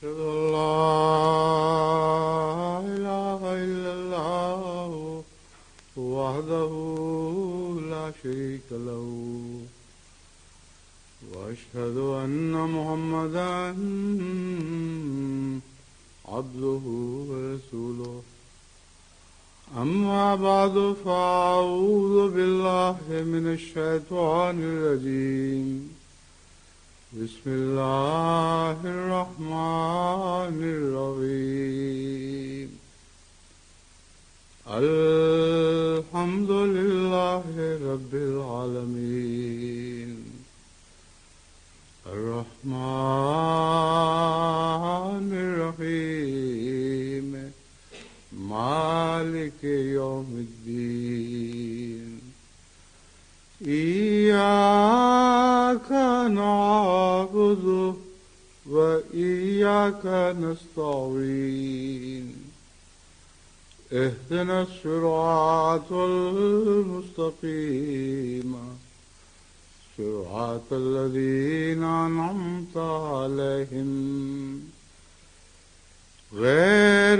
أشهد أن لا إله إلا الله وحده لا شريك له وأشهد أن محمدا عبده ورسوله أما بعد فأعوذ بالله من الشيطان الرجيم بسم الله الرحمن الرحيم الحمد لله رب العالمين الرحمن الرحيم مالك يوم الدين إياك نعبد وإياك نستعين اهدنا الصراط المستقيم صراط الذين أنعمت عليهم غير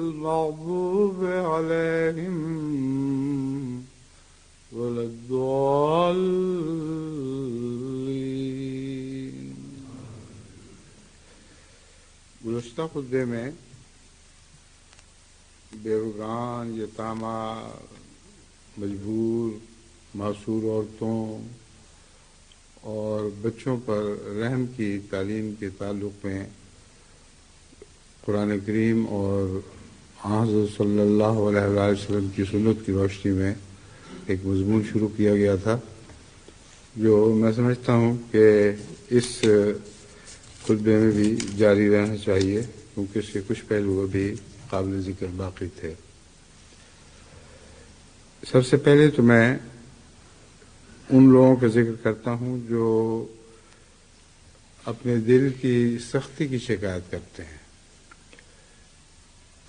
المغضوب عليهم ولا الضالين. گزشتہ خطبے میں بیروگان، یتامہ، مجبور، معصور عورتوں اور بچوں پر رحم کی تعلیم کے تعلق میں قرآن کریم اور حضرت صلی اللہ علیہ وسلم کی سنت کی روشنی میں ایک مضمون شروع کیا گیا تھا، جو میں سمجھتا ہوں کہ اس خطبے میں بھی جاری رہنا چاہیے، کیونکہ اس کے کچھ پہلو بھی قابل ذکر باقی تھے۔ سب سے پہلے تو میں ان لوگوں کا ذکر کرتا ہوں جو اپنے دل کی سختی کی شکایت کرتے ہیں۔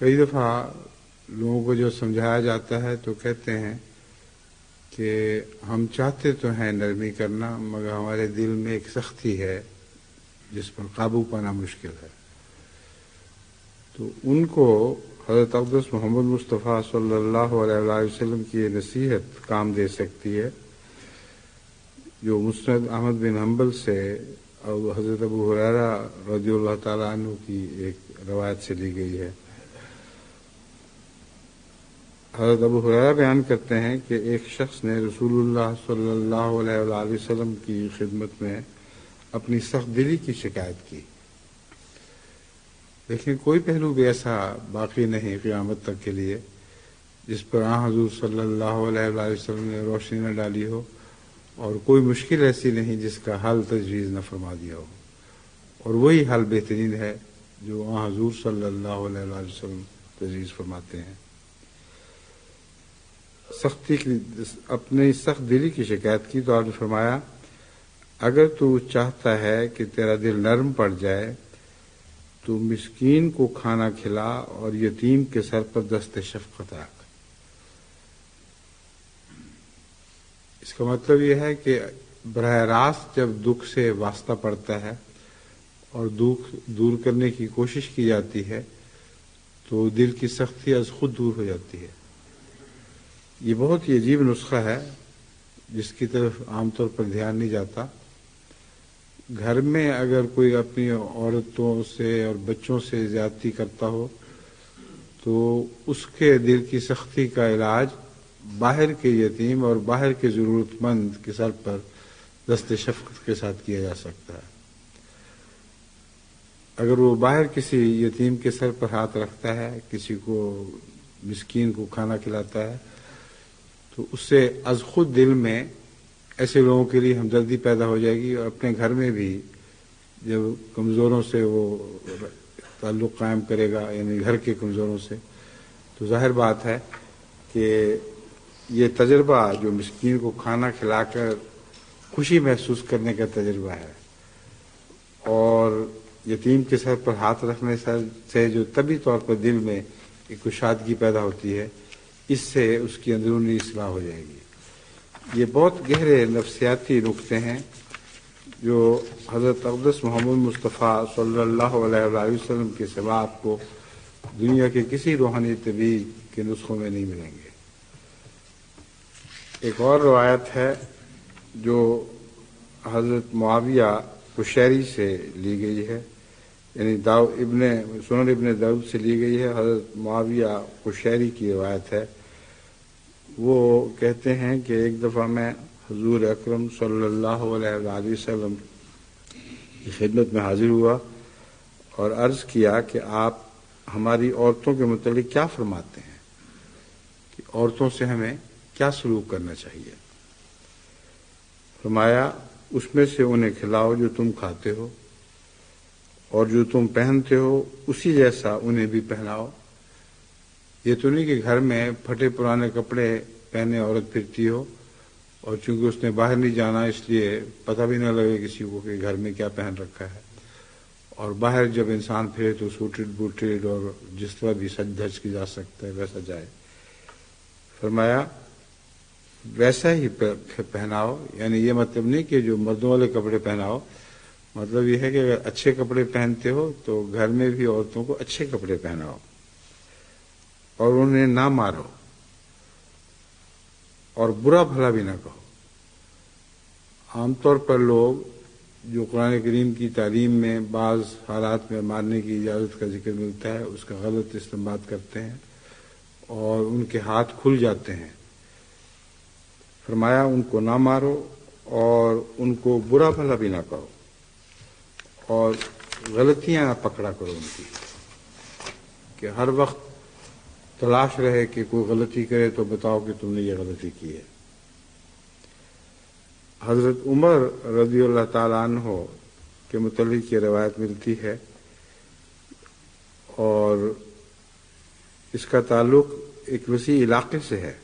کئی دفعہ لوگوں کو جو سمجھایا جاتا ہے تو کہتے ہیں کہ ہم چاہتے تو ہیں نرمی کرنا، مگر ہمارے دل میں ایک سختی ہے جس پر قابو پانا مشکل ہے۔ تو ان کو حضرت اقدس محمد مصطفیٰ صلی اللہ علیہ وسلم کی یہ نصیحت کام دے سکتی ہے، جو مسند احمد بن حنبل سے اور حضرت ابو ہریرہ رضی اللہ تعالیٰ عنہ کی ایک روایت سے لی گئی ہے۔ حضرت ابو ہریرہ بیان کرتے ہیں کہ ایک شخص نے رسول اللہ صلی اللہ علیہ وسلم کی خدمت میں اپنی سخت دلی کی شکایت کی، لیکن کوئی پہلو بھی ایسا باقی نہیں قیامت تک کے لیے جس پر حضور صلی اللہ علیہ وسلم نے روشنی نہ ڈالی ہو، اور کوئی مشکل ایسی نہیں جس کا حل تجویز نہ فرما دیا ہو، اور وہی حل بہترین ہے جو حضور صلی اللہ علیہ وسلم تجویز فرماتے ہیں۔ اپنی سخت دلی کی شکایت کی تو آپ نے فرمایا، اگر تو چاہتا ہے کہ تیرا دل نرم پڑ جائے تو مسکین کو کھانا کھلا اور یتیم کے سر پر دست شفقت رکھ۔ اس کا مطلب یہ ہے کہ براہ راست جب دکھ سے واسطہ پڑتا ہے اور دکھ دور کرنے کی کوشش کی جاتی ہے تو دل کی سختی از خود دور ہو جاتی ہے۔ یہ بہت ہی عجیب نسخہ ہے جس کی طرف عام طور پر دھیان نہیں جاتا۔ گھر میں اگر کوئی اپنی عورتوں سے اور بچوں سے زیادتی کرتا ہو تو اس کے دل کی سختی کا علاج باہر کے یتیم اور باہر کے ضرورت مند کے سر پر دست شفقت کے ساتھ کیا جا سکتا ہے۔ اگر وہ باہر کسی یتیم کے سر پر ہاتھ رکھتا ہے، کسی کو مسکین کو کھانا کھلاتا ہے، تو اس سے از خود دل میں ایسے لوگوں کے لیے ہمدردی پیدا ہو جائے گی، اور اپنے گھر میں بھی جب کمزوروں سے وہ تعلق قائم کرے گا، یعنی گھر کے کمزوروں سے، تو ظاہر بات ہے کہ یہ تجربہ جو مسکین کو کھانا کھلا کر خوشی محسوس کرنے کا تجربہ ہے، اور یتیم کے سر پر ہاتھ رکھنے سے جو طبی طور پر دل میں ایک کشادگی پیدا ہوتی ہے، اس سے اس کی اندرونی اصلاح ہو جائے گی۔ یہ بہت گہرے نفسیاتی نقطے ہیں جو حضرت اقدس محمد مصطفیٰ صلی اللہ علیہ وآلہ وسلم کے سوا آپ کو دنیا کے کسی روحانی طبیب کے نسخوں میں نہیں ملیں گے۔ ایک اور روایت ہے جو حضرت معاویہ قشیری سے لی گئی ہے، یعنی سنن ابن داؤد سے لی گئی ہے۔ حضرت معاویہ قشیری کی روایت ہے، وہ کہتے ہیں کہ ایک دفعہ میں حضور اکرم صلی اللہ علیہ وآلہ وسلم کی خدمت میں حاضر ہوا اور عرض کیا کہ آپ ہماری عورتوں کے متعلق کیا فرماتے ہیں، کہ عورتوں سے ہمیں کیا سلوک کرنا چاہیے؟ فرمایا اس میں سے انہیں کھلاؤ جو تم کھاتے ہو، اور جو تم پہنتے ہو اسی جیسا انہیں بھی پہناؤ۔ یہ تو نہیں کہ گھر میں پھٹے پرانے کپڑے پہنے عورت پھرتی ہو اور چونکہ اس نے باہر نہیں جانا اس لیے پتہ بھی نہ لگے کسی کو کہ گھر میں کیا پہن رکھا ہے، اور باہر جب انسان پھرے تو سوٹڈ بوٹڈ اور جس طرح بھی سج دھج کی جا سکتا ہے ویسا جائے۔ فرمایا ویسا ہی پہناؤ، یعنی یہ مطلب نہیں کہ جو مردوں والے کپڑے پہناؤ، مطلب یہ ہے کہ اگر اچھے کپڑے پہنتے ہو تو گھر میں بھی عورتوں کو اچھے کپڑے پہناؤ اور انہیں نہ مارو اور برا بھلا بھی نہ کہو۔ عام طور پر لوگ جو قرآن کریم کی تعلیم میں بعض حالات میں مارنے کی اجازت کا ذکر ملتا ہے اس کا غلط استعمال کرتے ہیں اور ان کے ہاتھ کھل جاتے ہیں۔ فرمایا ان کو نہ مارو اور ان کو برا بھلا بھی نہ کہو اور غلطیاں نہ پکڑا کرو ان کی، کہ ہر وقت تلاش رہے کہ کوئی غلطی کرے تو بتاؤ کہ تم نے یہ غلطی کی ہے۔ حضرت عمر رضی اللہ تعالیٰ عنہ کے متعلق یہ روایت ملتی ہے اور اس کا تعلق ایک وسیع علاقے سے ہے۔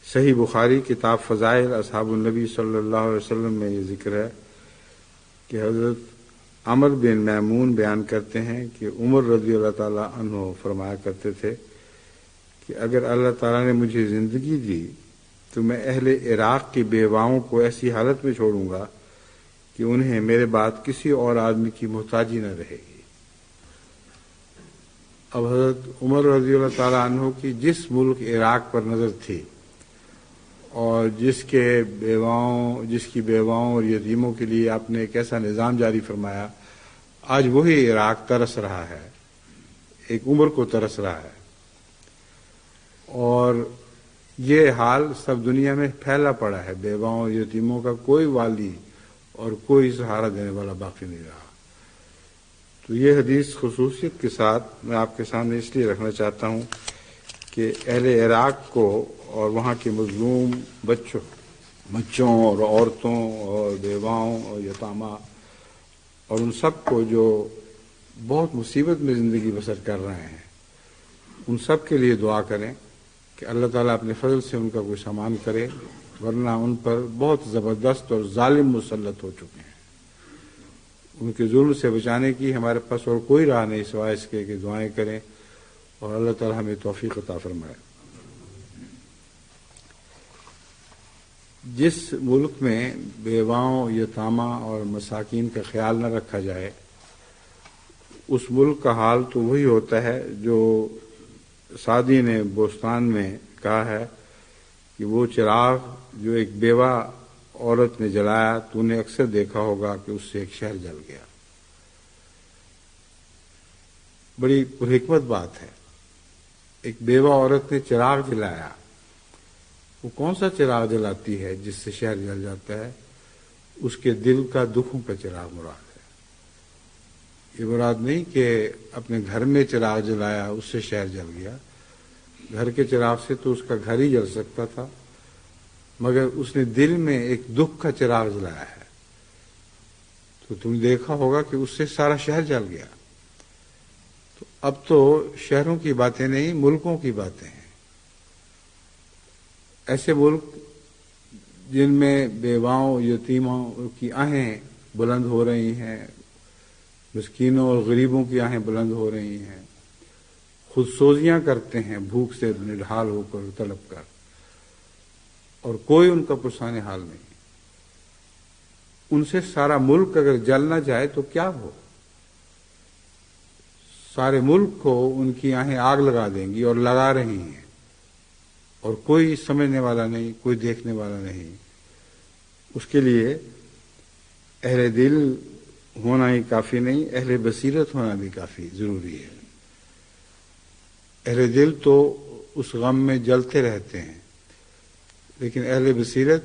صحیح بخاری کتاب فضائل اصحاب النبی صلی اللہ علیہ وسلم میں یہ ذکر ہے کہ حضرت عمر بن میمون بیان کرتے ہیں کہ عمر رضی اللہ تعالیٰ عنہ فرمایا کرتے تھے کہ اگر اللہ تعالیٰ نے مجھے زندگی دی تو میں اہل عراق کی بیواؤں کو ایسی حالت میں چھوڑوں گا کہ انہیں میرے بعد کسی اور آدمی کی محتاجی نہ رہے گی۔ اب حضرت عمر رضی اللہ تعالیٰ عنہ کی جس ملک عراق پر نظر تھی اور جس کی بیواؤں اور یتیموں کے لیے آپ نے ایک ایسا نظام جاری فرمایا، آج وہی عراق ترس رہا ہے، ایک عمر کو ترس رہا ہے، اور یہ حال سب دنیا میں پھیلا پڑا ہے۔ بیواؤں اور یتیموں کا کوئی والی اور کوئی سہارا دینے والا باقی نہیں رہا۔ تو یہ حدیث خصوصیت کے ساتھ میں آپ کے سامنے اس لیے رکھنا چاہتا ہوں کہ اہل عراق کو اور وہاں کے مظلوم بچوں اور عورتوں اور بیواؤں اور یتامہ اور ان سب کو جو بہت مصیبت میں زندگی بسر کر رہے ہیں، ان سب کے لیے دعا کریں کہ اللہ تعالیٰ اپنے فضل سے ان کا کوئی سامان کرے، ورنہ ان پر بہت زبردست اور ظالم مسلط ہو چکے ہیں۔ ان کے ظلم سے بچانے کی ہمارے پاس اور کوئی راہ نہیں سوائے اس کے کہ دعائیں کریں اور اللہ تعالیٰ ہمیں توفیق عطا فرمائے۔ جس ملک میں بیواؤں، یتامہ اور مساکین کا خیال نہ رکھا جائے، اس ملک کا حال تو وہی ہوتا ہے جو سعدی نے بوستان میں کہا ہے کہ وہ چراغ جو ایک بیوہ عورت نے جلایا تو نے اکثر دیکھا ہوگا کہ اس سے ایک شہر جل گیا۔ بڑی پرحکمت بات ہے، ایک بیوہ عورت نے چراغ جلایا، وہ کون سا چراغ جلاتی ہے جس سے شہر جل جاتا ہے؟ اس کے دل کا دکھوں کا چراغ مراد ہے۔ یہ مراد نہیں کہ اپنے گھر میں چراغ جلایا اس سے شہر جل گیا، گھر کے چراغ سے تو اس کا گھر ہی جل سکتا تھا، مگر اس نے دل میں ایک دکھ کا چراغ جلایا ہے تو تم دیکھا ہوگا کہ اس سے سارا شہر جل گیا۔ تو اب تو شہروں کی باتیں نہیں، ملکوں کی باتیں ہیں۔ ایسے ملک جن میں بیواؤں یتیموں کی آہیں بلند ہو رہی ہیں، مسکینوں اور غریبوں کی آہیں بلند ہو رہی ہیں، خود سوزیاں کرتے ہیں بھوک سے نڈھال ہو کر تڑپ کر، اور کوئی ان کا پرسان حال نہیں۔ ان سے سارا ملک اگر جل نہ جائے تو کیا ہو؟ سارے ملک کو ان کی آنکھیں آگ لگا دیں گی اور لگا رہی ہیں، اور کوئی سمجھنے والا نہیں، کوئی دیکھنے والا نہیں۔ اس کے لیے اہل دل ہونا ہی کافی نہیں، اہل بصیرت ہونا بھی کافی ضروری ہے۔ اہل دل تو اس غم میں جلتے رہتے ہیں، لیکن اہل بصیرت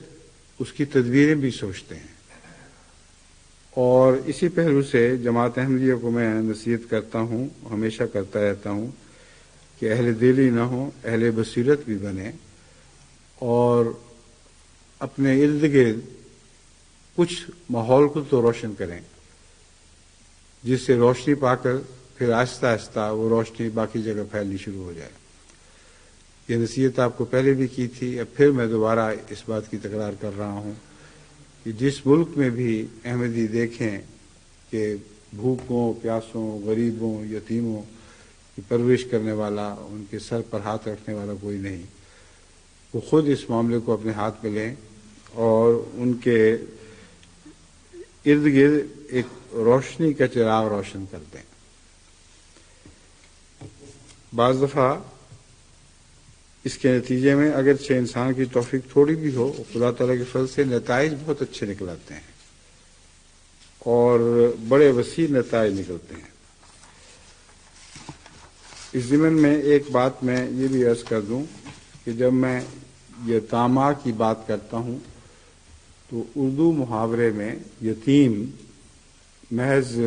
اس کی تدبیریں بھی سوچتے ہیں۔ اور اسی پہلو سے جماعت احمدیہ کو میں نصیحت کرتا ہوں، ہمیشہ کرتا رہتا ہوں کہ اہل دل ہی نہ ہوں، اہل بصیرت بھی بنیں، اور اپنے ارد گرد کچھ ماحول کو تو روشن کریں، جس سے روشنی پا کر پھر آہستہ آہستہ وہ روشنی باقی جگہ پھیلنی شروع ہو جائے۔ یہ نصیحت آپ کو پہلے بھی کی تھی، اب پھر میں دوبارہ اس بات کی تکرار کر رہا ہوں کہ جس ملک میں بھی احمدی دیکھیں کہ بھوکوں، پیاسوں، غریبوں، یتیموں کی پرورش کرنے والا، ان کے سر پر ہاتھ رکھنے والا کوئی نہیں، وہ خود اس معاملے کو اپنے ہاتھ میں لیں اور ان کے ارد گرد ایک روشنی کا چراغ روشن کر دیں۔ بعض دفعہ اس کے نتیجے میں اگرچہ انسان کی توفیق تھوڑی بھی ہو، خدا تعالیٰ کے فضل سے نتائج بہت اچھے نکل آتے ہیں اور بڑے وسیع نتائج نکلتے ہیں۔ اس ضمن میں ایک بات میں یہ بھی عرض کر دوں کہ جب میں یتامہ کی بات کرتا ہوں تو اردو محاورے میں یتیم محض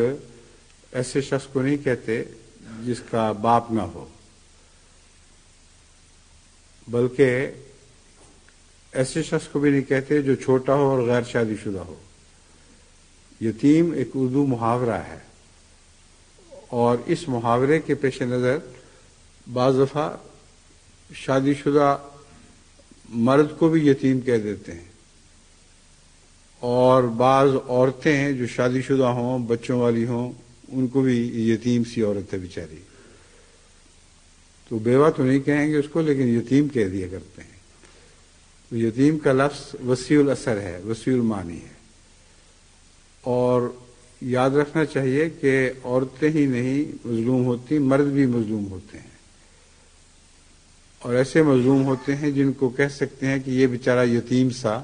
ایسے شخص کو نہیں کہتے جس کا باپ نہ ہو، بلکہ ایسے شخص کو بھی نہیں کہتے جو چھوٹا ہو اور غیر شادی شدہ ہو۔ یتیم ایک اردو محاورہ ہے، اور اس محاورے کے پیش نظر بعض دفعہ شادی شدہ مرد کو بھی یتیم کہہ دیتے ہیں، اور بعض عورتیں ہیں جو شادی شدہ ہوں، بچوں والی ہوں، ان کو بھی یتیم سی عورت ہے بیچاری، تو بیوہ تو نہیں کہیں گے اس کو، لیکن یتیم کہہ دیا کرتے ہیں۔ تو یتیم کا لفظ وسیع الاثر ہے، وسیع المعنی ہے، اور یاد رکھنا چاہیے کہ عورتیں ہی نہیں مظلوم ہوتی، مرد بھی مظلوم ہوتے ہیں، اور ایسے مظلوم ہوتے ہیں جن کو کہہ سکتے ہیں کہ یہ بیچارہ یتیم سا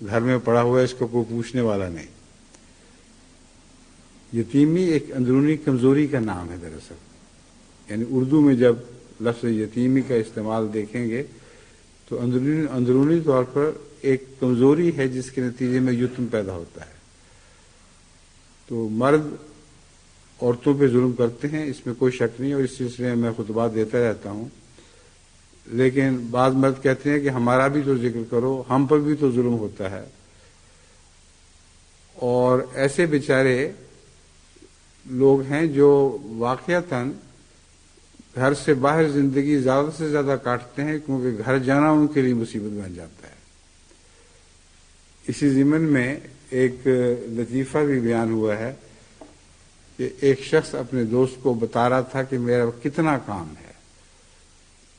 گھر میں پڑا ہوا ہے، اس کو کوئی پوچھنے والا نہیں۔ یتیمی ایک اندرونی کمزوری کا نام ہے دراصل، یعنی اردو میں جب لفظ یتیمی کا استعمال دیکھیں گے تو اندرونی طور پر ایک کمزوری ہے جس کے نتیجے میں یتم پیدا ہوتا ہے۔ تو مرد عورتوں پہ ظلم کرتے ہیں، اس میں کوئی شک نہیں، اور اس سلسلے میں خطبات دیتا رہتا ہوں، لیکن بعض مرد کہتے ہیں کہ ہمارا بھی تو ذکر کرو، ہم پر بھی تو ظلم ہوتا ہے، اور ایسے بیچارے لوگ ہیں جو واقعتاً گھر سے باہر زندگی زیادہ سے زیادہ کاٹتے ہیں، کیونکہ گھر جانا ان کے لیے مصیبت بن جاتا ہے۔ اسی ضمن میں ایک لطیفہ بھی بیان ہوا ہے کہ ایک شخص اپنے دوست کو بتا رہا تھا کہ میرا کتنا کام ہے۔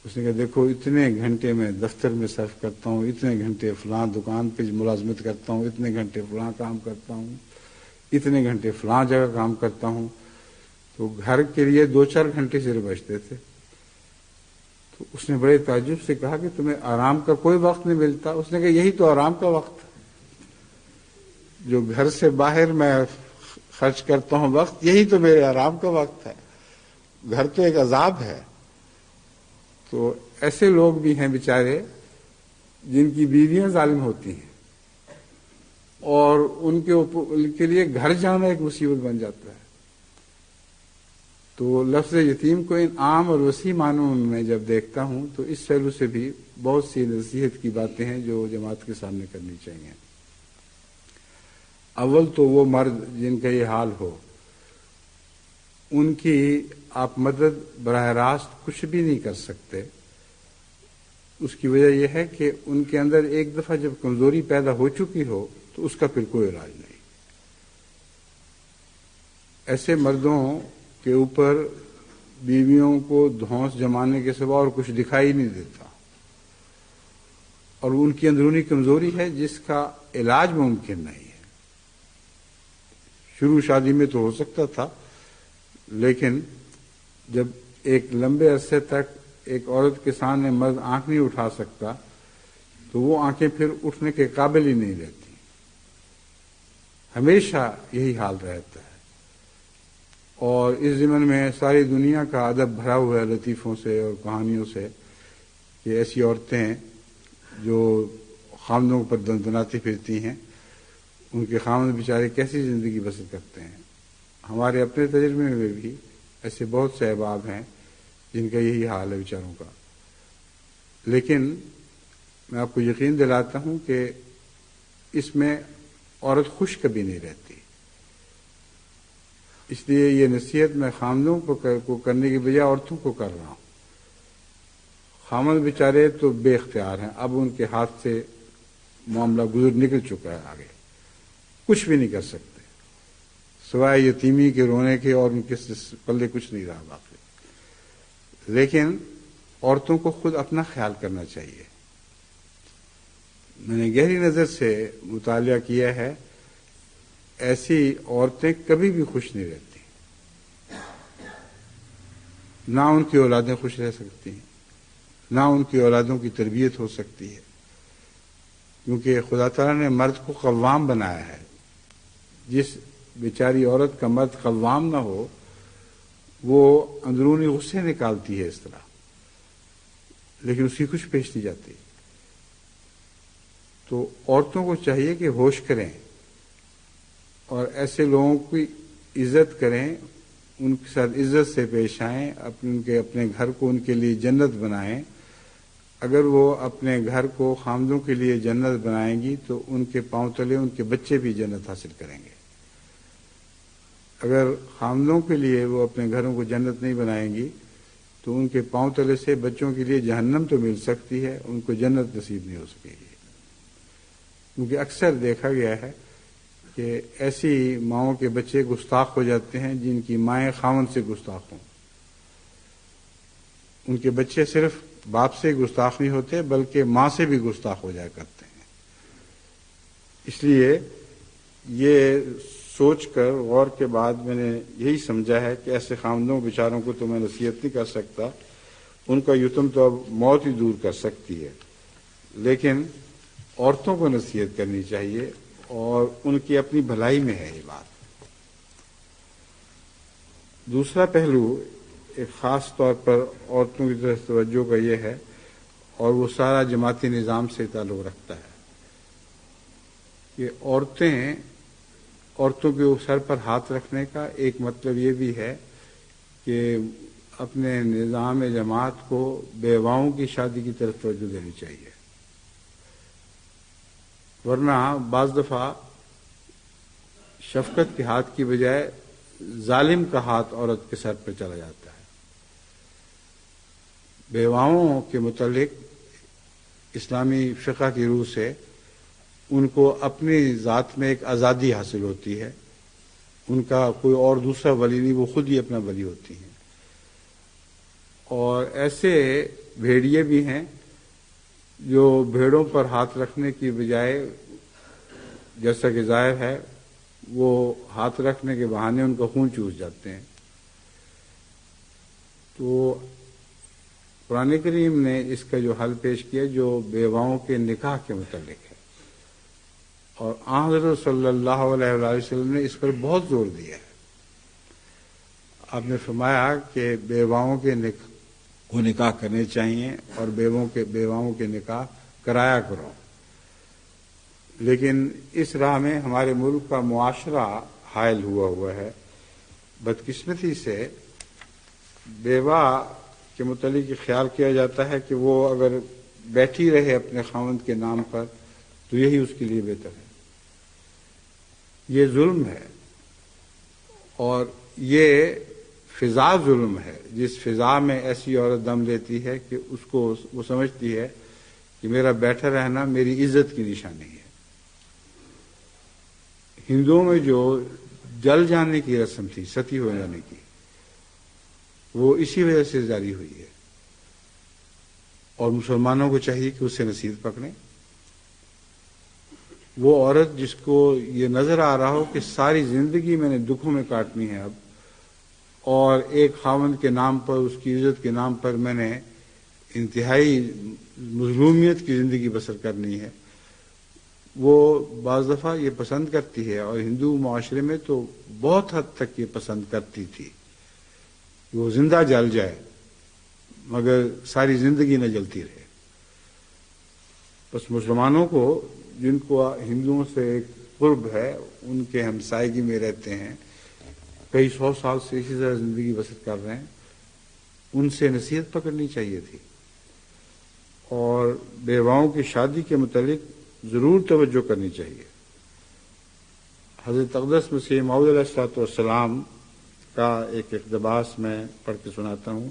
اس نے کہا دیکھو اتنے گھنٹے میں دفتر میں صرف کرتا ہوں، اتنے گھنٹے فلاں دکان پہ ملازمت کرتا ہوں، اتنے گھنٹے فلاں کام کرتا ہوں، اتنے گھنٹے فلاں جگہ کام کرتا ہوں، تو گھر کے لیے 2-4 گھنٹے صرف بچتے تھے۔ تو اس نے بڑے تعجب سے کہا کہ تمہیں آرام کا کوئی وقت نہیں ملتا؟ اس نے کہا یہی تو آرام کا وقت، جو گھر سے باہر میں خرچ کرتا ہوں وقت، یہی تو میرے آرام کا وقت ہے، گھر تو ایک عذاب ہے۔ تو ایسے لوگ بھی ہیں بیچارے جن کی بیویاں ظالم ہوتی ہیں، اور ان کے لیے گھر جانا ایک مصیبت بن جاتا ہے۔ تو لفظ یتیم کو ان عام اور وسیع معنوں میں جب دیکھتا ہوں تو اس پہلو سے بھی بہت سی نصیحت کی باتیں ہیں جو جماعت کے سامنے کرنی چاہیے۔ اول تو وہ مرد جن کا یہ حال ہو، ان کی آپ مدد براہ راست کچھ بھی نہیں کر سکتے۔ اس کی وجہ یہ ہے کہ ان کے اندر ایک دفعہ جب کمزوری پیدا ہو چکی ہو تو اس کا پھر کوئی علاج نہیں۔ ایسے مردوں کے اوپر بیویوں کو دھونس جمانے کے سوا اور کچھ دکھائی نہیں دیتا، اور ان کی اندرونی کمزوری ہے جس کا علاج ممکن نہیں ہے۔ شروع شادی میں تو ہو سکتا تھا، لیکن جب ایک لمبے عرصے تک ایک عورت کے سامنے مرد آنکھ نہیں اٹھا سکتا تو وہ آنکھیں پھر اٹھنے کے قابل ہی نہیں رہتی. ہمیشہ یہی حال رہتا ہے. اور اس ضمن میں ساری دنیا کا ادب بھرا ہوا ہے لطیفوں سے اور کہانیوں سے کہ ایسی عورتیں جو خامدوں پر دندناتی پھرتی ہیں، ان کے خامد بیچارے کیسی زندگی بسر کرتے ہیں. ہمارے اپنے تجربے میں بھی ایسے بہت سے احباب ہیں جن کا یہی حال ہے بیچاروں کا. لیکن میں آپ کو یقین دلاتا ہوں کہ اس میں عورت خوش کبھی نہیں رہتی. اس لیے یہ نصیحت میں خامدوں کو کرنے کی بجائے عورتوں کو کر رہا ہوں. خامد بیچارے تو بے اختیار ہیں، اب ان کے ہاتھ سے معاملہ نکل چکا ہے، آگے کچھ بھی نہیں کر سکتے سوائے یتیمی کے رونے کے، اور ان کے پلے کچھ نہیں رہا باقی. لیکن عورتوں کو خود اپنا خیال کرنا چاہیے. میں نے گہری نظر سے مطالعہ کیا ہے، ایسی عورتیں کبھی بھی خوش نہیں رہتی. نہ ان کی اولادیں خوش رہ سکتی ہیں، نہ ان کی اولادوں کی تربیت ہو سکتی ہے، کیونکہ خدا تعالیٰ نے مرد کو قوام بنایا ہے. جس بیچاری عورت کا مرد قوام نہ ہو وہ اندرونی غصے نکالتی ہے اس طرح، لیکن اس کی کچھ پیش نہیں جاتی. تو عورتوں کو چاہیے کہ ہوش کریں اور ایسے لوگوں کی عزت کریں، ان کے ساتھ عزت سے پیش آئیں، اپنے گھر کو ان کے لیے جنت بنائیں. اگر وہ اپنے گھر کو خامدوں کے لیے جنت بنائیں گی تو ان کے پاؤں تلے ان کے بچے بھی جنت حاصل کریں گے. اگر خامدوں کے لیے وہ اپنے گھروں کو جنت نہیں بنائیں گی تو ان کے پاؤں تلے سے بچوں کے لیے جہنم تو مل سکتی ہے، ان کو جنت نصیب نہیں ہو سکے گی. کیونکہ اکثر دیکھا گیا ہے کہ ایسی ماؤں کے بچے گستاخ ہو جاتے ہیں جن کی مائیں خاوند سے گستاخ ہوں. ان کے بچے صرف باپ سے گستاخ نہیں ہوتے بلکہ ماں سے بھی گستاخ ہو جایا کرتے ہیں. اس لیے یہ سوچ کر غور کے بعد میں نے یہی سمجھا ہے کہ ایسے خامدوں بیچاروں کو تو میں نصیحت نہیں کر سکتا، ان کا یتم تو اب موت ہی دور کر سکتی ہے، لیکن عورتوں کو نصیحت کرنی چاہیے اور ان کی اپنی بھلائی میں ہے یہ بات. دوسرا پہلو ایک خاص طور پر عورتوں کی طرف توجہ کا یہ ہے، اور وہ سارا جماعتی نظام سے تعلق رکھتا ہے کہ عورتوں کے سر پر ہاتھ رکھنے کا ایک مطلب یہ بھی ہے کہ اپنے نظام جماعت کو بیواؤں کی شادی کی طرف توجہ دینی چاہیے. ورنہ بعض دفعہ شفقت کے ہاتھ کی بجائے ظالم کا ہاتھ عورت کے سر پر چلا جاتا ہے. بیواؤں کے متعلق اسلامی فقہ کی روح سے ان کو اپنی ذات میں ایک آزادی حاصل ہوتی ہے، ان کا کوئی اور دوسرا ولی نہیں، وہ خود ہی اپنا ولی ہوتی ہیں. اور ایسے بھیڑیے بھی ہیں جو بھیڑوں پر ہاتھ رکھنے کی بجائے، جیسا کہ ظاہر ہے، وہ ہاتھ رکھنے کے بہانے ان کا خون چوس جاتے ہیں. تو قرآن کریم نے اس کا جو حل پیش کیا جو بیواؤں کے نکاح کے متعلق ہے، اور حضرت صلی اللہ علیہ وسلم نے اس پر بہت زور دیا ہے. آپ نے فرمایا کہ بیواؤں کے نکاح کرنے چاہیے اور بیواؤں کے نکاح کرایا کرو. لیکن اس راہ میں ہمارے ملک کا معاشرہ حائل ہوا ہے. بدقسمتی سے بیوہ کے متعلق خیال کیا جاتا ہے کہ وہ اگر بیٹھی رہے اپنے خاوند کے نام پر تو یہی اس کے لیے بہتر ہے. یہ ظلم ہے، اور یہ فضا ظلم ہے. جس فضا میں ایسی عورت دم لیتی ہے کہ اس کو وہ سمجھتی ہے کہ میرا بیٹھا رہنا میری عزت کی نشانی ہے. ہندوؤں میں جو جل جانے کی رسم تھی، ستی ہو جانے کی، وہ اسی وجہ سے جاری ہوئی ہے. اور مسلمانوں کو چاہیے کہ اسے نصیحت پکڑیں. وہ عورت جس کو یہ نظر آ رہا ہو کہ ساری زندگی میں نے دکھوں میں کاٹنی ہے اب، اور ایک خاوند کے نام پر، اس کی عزت کے نام پر میں نے انتہائی مظلومیت کی زندگی بسر کرنی ہے، وہ بعض دفعہ یہ پسند کرتی ہے، اور ہندو معاشرے میں تو بہت حد تک یہ پسند کرتی تھی کہ وہ زندہ جل جائے مگر ساری زندگی نہ جلتی رہے۔ بس مسلمانوں کو، جن کو ہندوؤں سے ایک قرب ہے، ان کے ہمسائیگی میں رہتے ہیں، کئی 100 سال سے اسی طرح زندگی بسر کر رہے ہیں، ان سے نصیحت پکڑنی چاہیے تھی، اور بیواؤں کی شادی کے متعلق ضرور توجہ کرنی چاہیے۔ حضرت اقدس مسیح موعود علیہ السلام کا ایک اقتباس میں پڑھ کے سناتا ہوں۔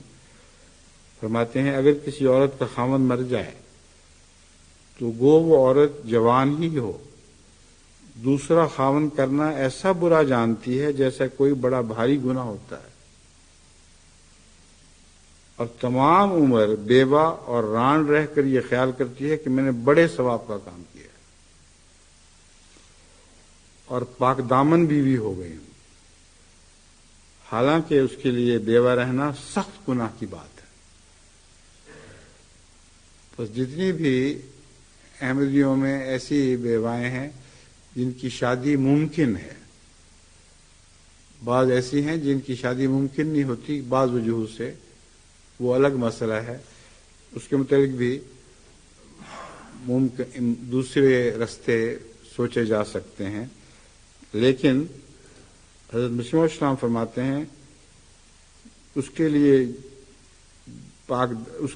فرماتے ہیں، اگر کسی عورت کا خاوند مر جائے تو گو وہ عورت جوان ہی ہو، دوسرا خاوند کرنا ایسا برا جانتی ہے جیسا کوئی بڑا بھاری گناہ ہوتا ہے، اور تمام عمر بیوہ اور ران رہ کر یہ خیال کرتی ہے کہ میں نے بڑے ثواب کا کام کیا ہے، اور پاک دامن بیوی ہو گئی ہوں، حالانکہ اس کے لیے بیوہ رہنا سخت گناہ کی بات ہے۔ بس جتنی بھی احمدیوں میں ایسی بیوائیں ہیں جن کی شادی ممکن ہے، بعض ایسی ہیں جن کی شادی ممکن نہیں ہوتی بعض وجوہ سے، وہ الگ مسئلہ ہے، اس کے متعلق بھی ممکن دوسرے راستے سوچے جا سکتے ہیں، لیکن حضرت مسیح موعود اسلام فرماتے ہیں اس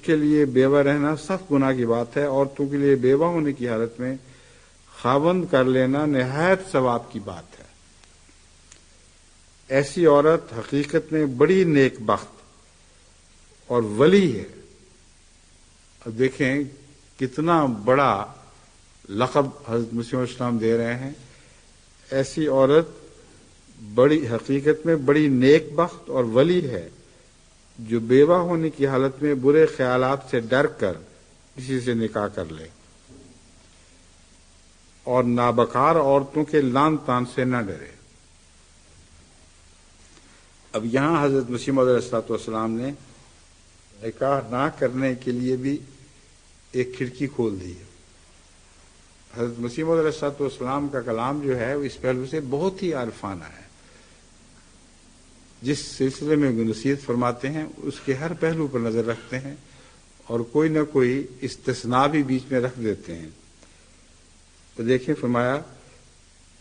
کے لیے بیوہ رہنا سخت گناہ کی بات ہے، عورتوں کے لیے بیوہ ہونے کی حالت میں خاوند کر لینا نہایت ثواب کی بات ہے۔ ایسی عورت حقیقت میں بڑی نیک بخت اور ولی ہے۔ اب دیکھیں کتنا بڑا لقب حضرت مسیح موعود اسلام دے رہے ہیں، ایسی عورت بڑی حقیقت میں بڑی نیک بخت اور ولی ہے جو بیوہ ہونے کی حالت میں برے خیالات سے ڈر کر کسی سے نکاح کر لے، اور نابکار عورتوں کے لعن طعن سے نہ ڈرے۔ اب یہاں حضرت مسیح موعود علیہ السلام نے نکاح نہ کرنے کے لیے بھی ایک کھڑکی کھول دی ہے۔ حضرت مسیح موعود علیہ السلام کا کلام جو ہے وہ اس پہلو سے بہت ہی عارفانہ ہے، جس سلسلے میں نصیحت فرماتے ہیں اس کے ہر پہلو پر نظر رکھتے ہیں، اور کوئی نہ کوئی استثناء بھی بیچ میں رکھ دیتے ہیں۔ تو دیکھیں فرمایا،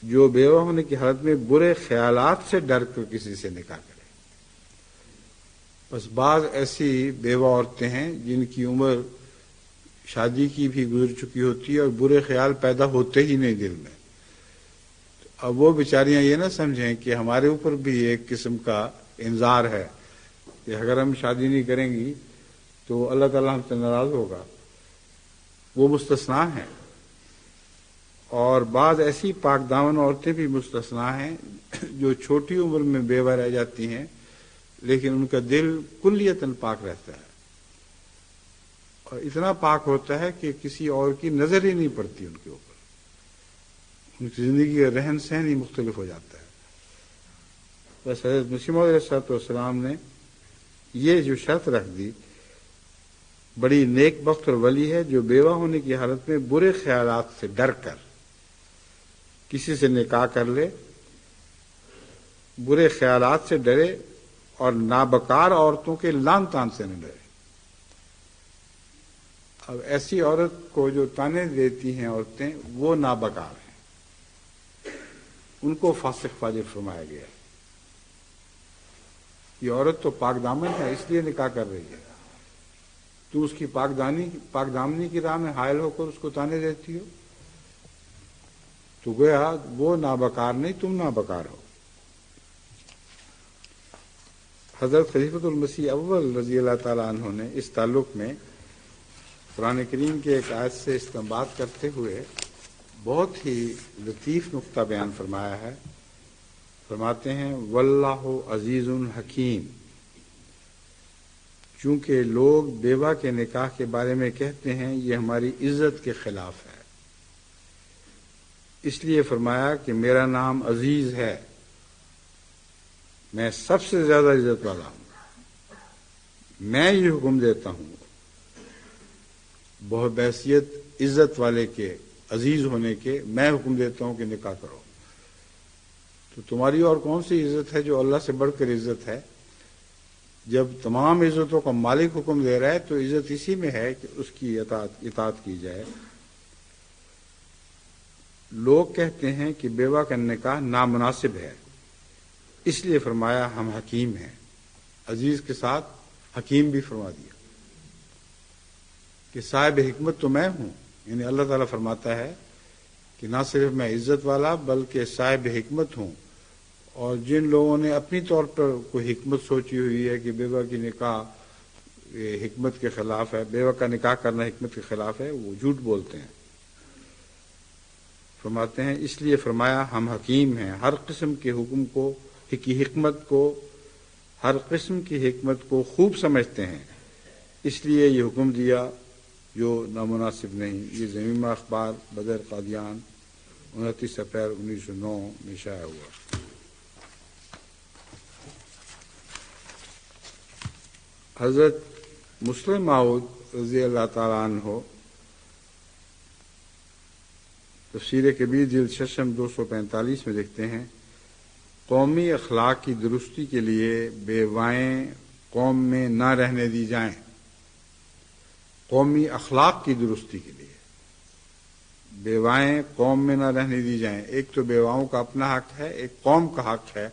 جو بیوہ ہونے کی حالت میں برے خیالات سے ڈر کر کسی سے نکاح کرے۔ بس بعض ایسی بیوہ عورتیں ہیں جن کی عمر شادی کی بھی گزر چکی ہوتی ہے اور برے خیال پیدا ہوتے ہی نہیں دل میں۔ اب وہ بیچاریاں یہ نہ سمجھیں کہ ہمارے اوپر بھی ایک قسم کا انذار ہے کہ اگر ہم شادی نہیں کریں گی تو اللہ تعالیٰ ہم سے ناراض ہوگا، وہ مستثنا ہیں۔ اور بعض ایسی پاک دامن عورتیں بھی مستثنا ہیں جو چھوٹی عمر میں بیوہ رہ جاتی ہیں، لیکن ان کا دل کلیتاً پاک رہتا ہے، اور اتنا پاک ہوتا ہے کہ کسی اور کی نظر ہی نہیں پڑتی ان کے اوپر، ان کی زندگی کا رہن سہن ہی مختلف ہو جاتا ہے۔ بس حضرت مسیح موعود علیہ السلام نے یہ جو شرط رکھ دی، بڑی نیک بخت اور ولی ہے جو بیوہ ہونے کی حالت میں برے خیالات سے ڈر کر کسی سے نکاح کر لے، برے خیالات سے ڈرے اور نابکار عورتوں کے لعن طعن سے نہ ڈرے۔ اب ایسی عورت کو جو تانے دیتی ہیں عورتیں، وہ نابکار ہیں، ان کو فاسق فاجر فرمایا گیا ہے۔ یہ عورت تو پاک دامن ہے، اس لیے نکاح کر رہی ہے، تو اس کی پاک دامنی کی راہ میں حائل ہو کر اس کو تانے دیتی ہو، تو گویا وہ نابکار نہیں، تم نابکار ہو۔ حضرت خلیفۃ المسیح اول رضی اللہ تعالیٰ عنہ نے اس تعلق میں قرآن کریم کے ایک آیت سے استنباط کرتے ہوئے بہت ہی لطیف نقطہ بیان فرمایا ہے۔ فرماتے ہیں، واللہ عزیز حکیم، چونکہ لوگ بیوہ کے نکاح کے بارے میں کہتے ہیں یہ ہماری عزت کے خلاف ہے، اس لیے فرمایا کہ میرا نام عزیز ہے، میں سب سے زیادہ عزت والا ہوں، میں یہ حکم دیتا ہوں بحیثیت عزت والے کے، عزیز ہونے کے، میں حکم دیتا ہوں کہ نکاح کرو۔ تو تمہاری اور کون سی عزت ہے جو اللہ سے بڑھ کر عزت ہے؟ جب تمام عزتوں کا مالک حکم دے رہا ہے تو عزت اسی میں ہے کہ اس کی اطاعت کی جائے۔ لوگ کہتے ہیں کہ بیوہ کا نکاح نامناسب ہے، اس لیے فرمایا ہم حکیم ہیں، عزیز کے ساتھ حکیم بھی فرما دیا کہ صاحب حکمت تو میں ہوں۔ یعنی اللہ تعالیٰ فرماتا ہے کہ نہ صرف میں عزت والا بلکہ صاحب حکمت ہوں، اور جن لوگوں نے اپنی طور پر کوئی حکمت سوچی ہوئی ہے کہ بیوہ کی نکاح حکمت کے خلاف ہے، بیوہ کا نکاح کرنا حکمت کے خلاف ہے، وہ جھوٹ بولتے ہیں۔ فرماتے ہیں اس لیے فرمایا ہم حکیم ہیں، ہر قسم کے حکم کو ہر قسم کی حکمت کو خوب سمجھتے ہیں، اس لیے یہ حکم دیا جو نامناسب نہیں۔ یہ زمینہ اخبار بدر قادیان 29 اپریل 1909 میں شائع ہوا۔ حضرت مسلم موعود رضی اللہ تعالیٰ عنہ تفسیر کبیر جلد 6 245 میں لکھتے ہیں، قومی اخلاق کی درستی کے لیے بیوائیں قوم میں نہ رہنے دی جائیں۔ قومی اخلاق کی درستی کے لیے بیوائیں قوم میں نہ رہنے دی جائیں۔ ایک تو بیواؤں کا اپنا حق ہے، ایک قوم کا حق ہے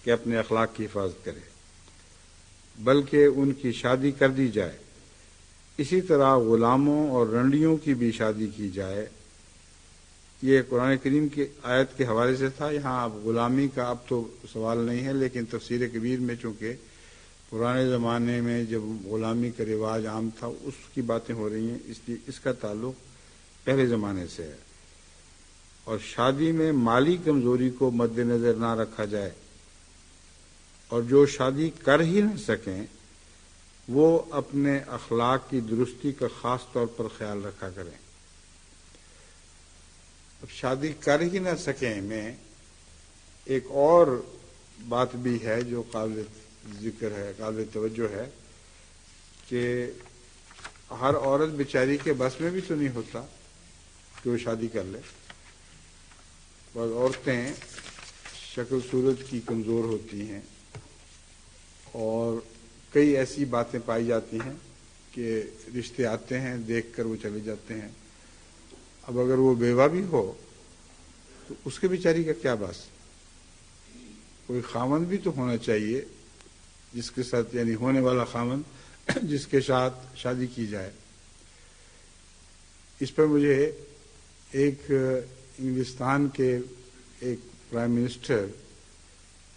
کہ اپنے اخلاق کی حفاظت کرے، بلکہ ان کی شادی کر دی جائے۔ اسی طرح غلاموں اور رنڈیوں کی بھی شادی کی جائے۔ یہ قرآن کریم کی آیت کے حوالے سے تھا۔ یہاں اب غلامی کا اب تو سوال نہیں ہے، لیکن تفسیر کبیر میں چونکہ پرانے زمانے میں جب غلامی کا رواج عام تھا اس کی باتیں ہو رہی ہیں، اس لیے اس کا تعلق پہلے زمانے سے ہے۔ اور شادی میں مالی کمزوری کو مد نظر نہ رکھا جائے، اور جو شادی کر ہی نہ سکیں وہ اپنے اخلاق کی درستی کا خاص طور پر خیال رکھا کریں۔ اب شادی کر ہی نہ سکیں میں ایک اور بات بھی ہے جو قابل ذکر ہے، قابل توجہ ہے، کہ ہر عورت بیچاری کے بس میں بھی تو نہیں ہوتا کہ وہ شادی کر لے۔ بعض عورتیں شکل صورت کی کمزور ہوتی ہیں اور کئی ایسی باتیں پائی جاتی ہیں کہ رشتے آتے ہیں دیکھ کر وہ چلے جاتے ہیں۔ اب اگر وہ بیوہ بھی ہو تو اس کے بیچاری کا کیا باس؟ کوئی خامند بھی تو ہونا چاہیے جس کے ساتھ، یعنی ہونے والا خامند جس کے ساتھ شادی کی جائے۔ اس پر مجھے ایک انگلستان کے ایک پرائم منسٹر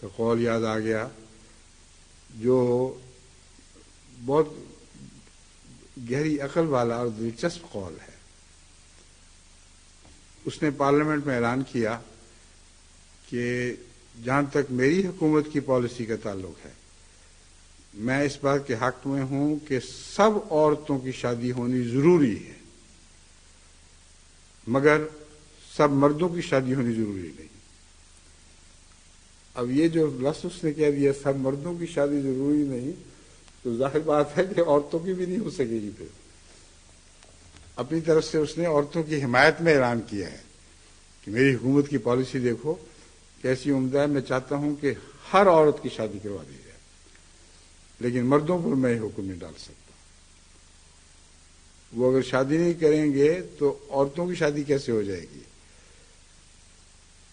کا قول یاد آ گیا جو بہت گہری عقل والا اور دلچسپ قول ہے۔ اس نے پارلیمنٹ میں اعلان کیا کہ جہاں تک میری حکومت کی پالیسی کا تعلق ہے، میں اس بات کے حق میں ہوں کہ سب عورتوں کی شادی ہونی ضروری ہے، مگر سب مردوں کی شادی ہونی ضروری نہیں۔ اب یہ جو لفظ اس نے کہہ دیا سب مردوں کی شادی ضروری نہیں، تو ظاہر بات ہے کہ عورتوں کی بھی نہیں ہو سکے گی۔ پھر اپنی طرف سے اس نے عورتوں کی حمایت میں اعلان کیا ہے کہ میری حکومت کی پالیسی دیکھو کیسی عمدہ ہے، میں چاہتا ہوں کہ ہر عورت کی شادی کروا دی جائے، لیکن مردوں پر میں حکم نہیں ڈال سکتا۔ وہ اگر شادی نہیں کریں گے تو عورتوں کی شادی کیسے ہو جائے گی؟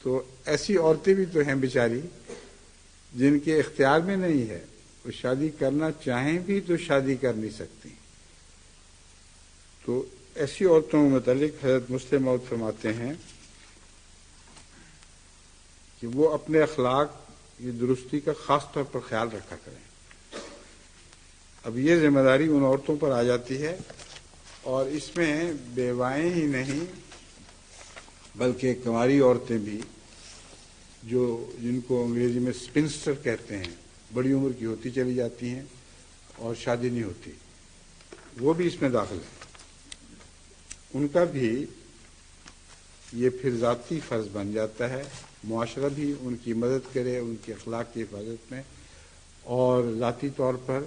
تو ایسی عورتیں بھی تو ہیں بیچاری جن کے اختیار میں نہیں ہے، وہ شادی کرنا چاہیں بھی تو شادی کر نہیں سکتی۔ تو ایسی عورتوں کے متعلق حضرت مسلم موعود فرماتے ہیں کہ وہ اپنے اخلاق کی درستی کا خاص طور پر خیال رکھا کریں۔ اب یہ ذمہ داری ان عورتوں پر آ جاتی ہے، اور اس میں بیوائیں ہی نہیں بلکہ کنواری عورتیں بھی جن کو انگریزی میں سپنسٹر کہتے ہیں، بڑی عمر کی ہوتی چلی جاتی ہیں اور شادی نہیں ہوتی، وہ بھی اس میں داخل ہیں۔ ان کا بھی یہ پھر ذاتی فرض بن جاتا ہے، معاشرہ بھی ان کی مدد کرے ان کی اخلاق کی حفاظت میں، اور ذاتی طور پر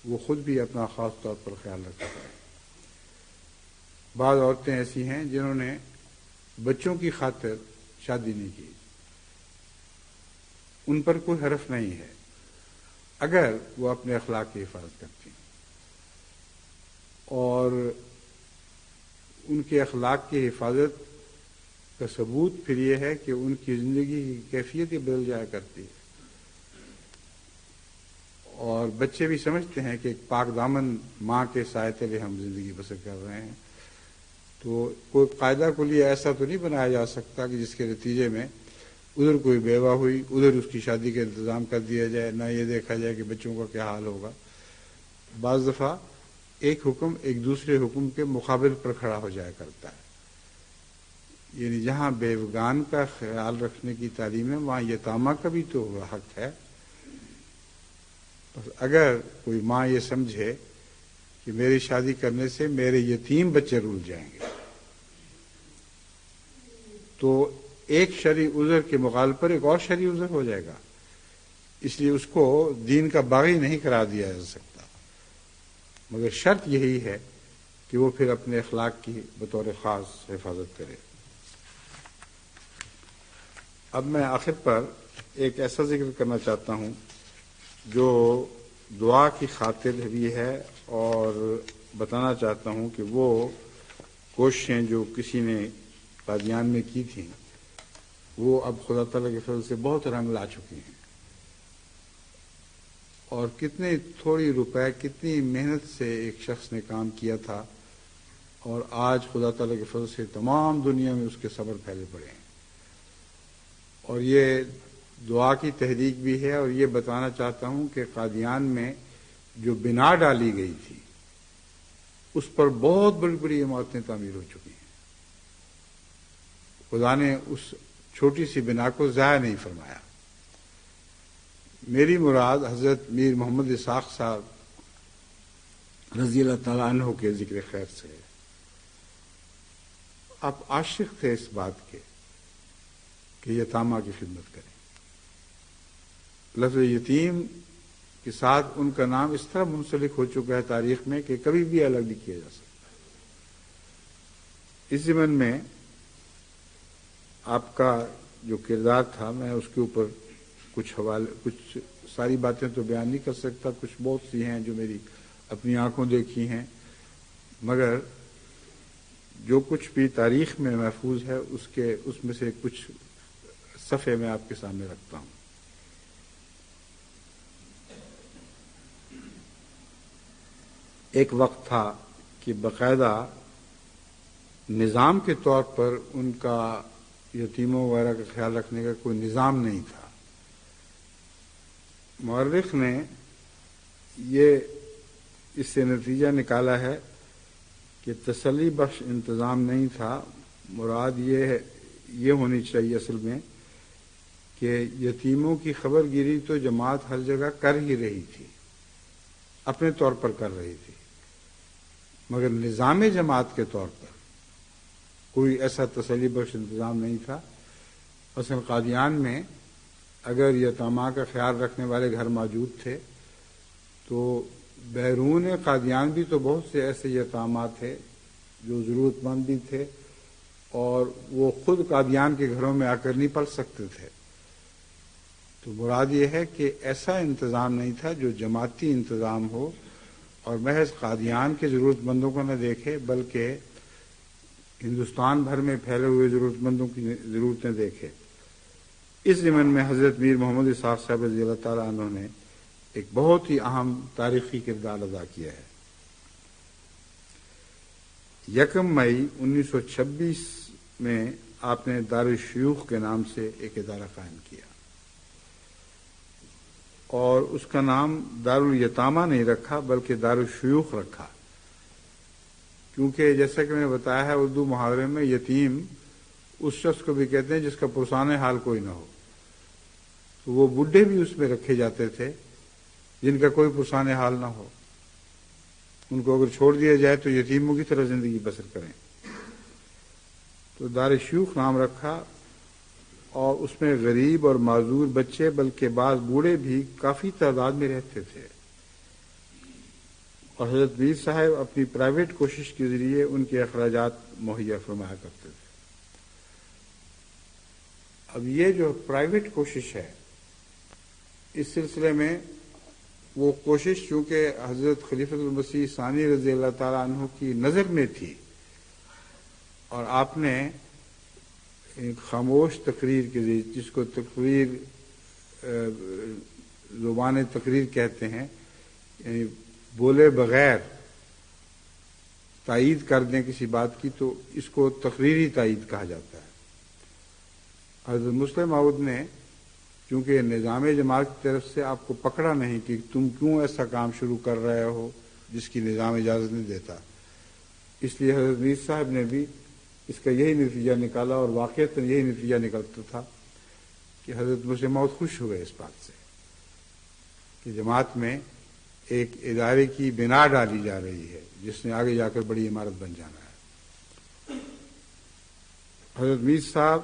وہ خود بھی اپنا خاص طور پر خیال رکھتا ہے۔ بعض عورتیں ایسی ہیں جنہوں نے بچوں کی خاطر شادی نہیں کی، ان پر کوئی حرف نہیں ہے اگر وہ اپنے اخلاق کی حفاظت کرتی ہیں، اور ان کے اخلاق کی حفاظت کا ثبوت پھر یہ ہے کہ ان کی زندگی کی کیفیت ہی بدل جایا کرتی ہے، اور بچے بھی سمجھتے ہیں کہ ایک پاک دامن ماں کے سائے تلے ہم زندگی بسر کر رہے ہیں۔ تو کوئی قاعدہ کلی ایسا تو نہیں بنایا جا سکتا کہ جس کے نتیجے میں ادھر کوئی بیوہ ہوئی ادھر اس کی شادی کا انتظام کر دیا جائے، نہ یہ دیکھا جائے کہ بچوں کا کیا حال ہوگا۔ بعض دفعہ ایک حکم ایک دوسرے حکم کے مقابل پر کھڑا ہو جایا کرتا ہے، یعنی جہاں بیوگان کا خیال رکھنے کی تعلیم ہے وہاں یتامہ کا بھی تو حق ہے۔ بس اگر کوئی ماں یہ سمجھے کہ میری شادی کرنے سے میرے یتیم بچے رول جائیں گے، تو ایک شرعی عذر کے مقابل پر ایک اور شرعی عذر ہو جائے گا، اس لیے اس کو دین کا باغی نہیں قرار دیا جا سکتا، مگر شرط یہی ہے کہ وہ پھر اپنے اخلاق کی بطور خاص حفاظت کرے۔ اب میں آخر پر ایک ایسا ذکر کرنا چاہتا ہوں جو دعا کی خاطر بھی ہے، اور بتانا چاہتا ہوں کہ وہ کوششیں جو کسی نے قادیان میں کی تھیں وہ اب خدا تعالیٰ کے فضل سے بہت رنگ لا چکی ہیں، اور کتنے تھوڑی روپے کتنی محنت سے ایک شخص نے کام کیا تھا، اور آج خدا تعالیٰ کے فضل سے تمام دنیا میں اس کے صبر پھیلے پڑے ہیں۔ اور یہ دعا کی تحریک بھی ہے، اور یہ بتانا چاہتا ہوں کہ قادیان میں جو بنا ڈالی گئی تھی اس پر بہت بڑی بڑی عمارتیں تعمیر ہو چکی ہیں۔ خدا نے اس چھوٹی سی بنا کو ضائع نہیں فرمایا۔ میری مراد حضرت میر محمد اسحاق صاحب رضی اللہ تعالیٰ عنہ کے ذکر خیر سے ہے۔ آپ عاشق تھے اس بات کے کہ یتامہ کی خدمت کریں۔ لفظ یتیم کے ساتھ ان کا نام اس طرح منسلک ہو چکا ہے تاریخ میں کہ کبھی بھی الگ نہیں کیا جا سکتا۔ اس ضمن میں آپ کا جو کردار تھا میں اس کے اوپر کچھ ساری باتیں تو بیان نہیں کر سکتا، کچھ بہت سی ہیں جو میری اپنی آنکھوں دیکھی ہیں، مگر جو کچھ بھی تاریخ میں محفوظ ہے اس میں سے کچھ صفحے میں آپ کے سامنے رکھتا ہوں۔ ایک وقت تھا کہ باقاعدہ نظام کے طور پر ان کا یتیموں وغیرہ کا خیال رکھنے کا کوئی نظام نہیں تھا۔ مورخ نے یہ اس سے نتیجہ نکالا ہے کہ تسلی بخش انتظام نہیں تھا، مراد یہ ہونی چاہیے اصل میں کہ یتیموں کی خبر گیری تو جماعت ہر جگہ کر ہی رہی تھی، اپنے طور پر کر رہی تھی، مگر نظام جماعت کے طور پر کوئی ایسا تسلی بخش انتظام نہیں تھا۔ مثلا قادیان میں اگر یتامہ کا خیال رکھنے والے گھر موجود تھے تو بیرون قادیان بھی تو بہت سے ایسے یتامہ تھے جو ضرورت مند بھی تھے، اور وہ خود قادیان کے گھروں میں آ کر نہیں پل سکتے تھے۔ تو مراد یہ ہے کہ ایسا انتظام نہیں تھا جو جماعتی انتظام ہو اور محض قادیان کے ضرورت مندوں کو نہ دیکھے بلکہ ہندوستان بھر میں پھیلے ہوئے ضرورت مندوں کی ضرورتیں دیکھے۔ اس ضمن میں حضرت میر محمد اسحاق صاحب رضی اللہ تعالیٰ عنہ نے ایک بہت ہی اہم تاریخی کردار ادا کیا ہے۔ 1 مئی 1926 میں آپ نے دارالشیوخ کے نام سے ایک ادارہ قائم کیا، اور اس کا نام دارالیتامہ نہیں رکھا بلکہ دارالشیوخ رکھا، کیونکہ جیسا کہ میں نے بتایا ہے اردو محاورے میں یتیم اس شخص کو بھی کہتے ہیں جس کا پرسان حال کوئی نہ ہو، تو وہ بڈھے بھی اس میں رکھے جاتے تھے جن کا کوئی پرسان حال نہ ہو، ان کو اگر چھوڑ دیا جائے تو یتیموں کی طرح زندگی بسر کریں۔ تو دار شیوخ نام رکھا، اور اس میں غریب اور معذور بچے بلکہ بعض بوڑھے بھی کافی تعداد میں رہتے تھے، اور حضرت میر صاحب اپنی پرائیویٹ کوشش کے ذریعے ان کے اخراجات مہیا فرمایا کرتے تھے۔ اب یہ جو پرائیویٹ کوشش ہے، اس سلسلے میں وہ کوشش چونکہ حضرت خلیفۃ المسیح ثانی رضی اللہ تعالیٰ عنہ کی نظر میں تھی، اور آپ نے ایک خاموش تقریر کے ذریعے، جس کو تقریر زبان تقریر کہتے ہیں، یعنی بولے بغیر تائید کر دیں کسی بات کی، تو اس کو تقریری تائید کہا جاتا ہے۔ حضرت مسلم موعود نے چونکہ نظام جماعت کی طرف سے آپ کو پکڑا نہیں کہ تم کیوں ایسا کام شروع کر رہے ہو جس کی نظام اجازت نہیں دیتا، اس لیے حضرت میر صاحب نے بھی اس کا یہی نتیجہ نکالا، اور واقعتاً یہی نتیجہ نکلتا تھا کہ حضرت مسلم موعود خوش ہوئے اس بات سے کہ جماعت میں ایک ادارے کی بنا ڈالی جا رہی ہے جس نے آگے جا کر بڑی عمارت بن جانا ہے۔ حضرت میر صاحب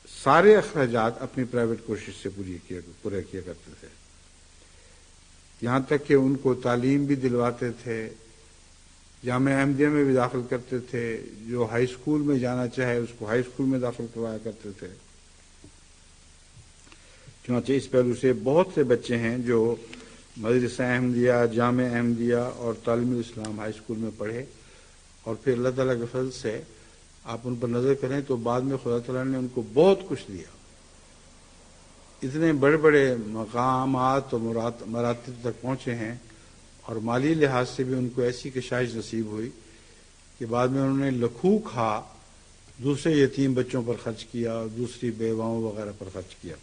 سارے اخراجات اپنی پرائیویٹ کوشش سے پورے کیا کرتے تھے، یہاں تک کہ ان کو تعلیم بھی دلواتے تھے، جامعہ احمدیہ میں بھی داخل کرتے تھے، جو ہائی اسکول میں جانا چاہے اس کو ہائی اسکول میں داخل کروایا کرتے تھے۔ چنانچہ اس پہلو سے بہت سے بچے ہیں جو مدرسہ احمدیہ، جامعہ احمدیہ اور تعلیم الاسلام ہائی اسکول میں پڑھے، اور پھر اللہ تعالیٰ کے فضل سے آپ ان پر نظر کریں تو بعد میں خدا تعالیٰ نے ان کو بہت کچھ دیا، اتنے بڑے بڑے مقامات اور مراتب تک پہنچے ہیں، اور مالی لحاظ سے بھی ان کو ایسی کشائش نصیب ہوئی کہ بعد میں انہوں نے لکھوں کھا دوسرے یتیم بچوں پر خرچ کیا، اور دوسری بیواؤں وغیرہ پر خرچ کیا۔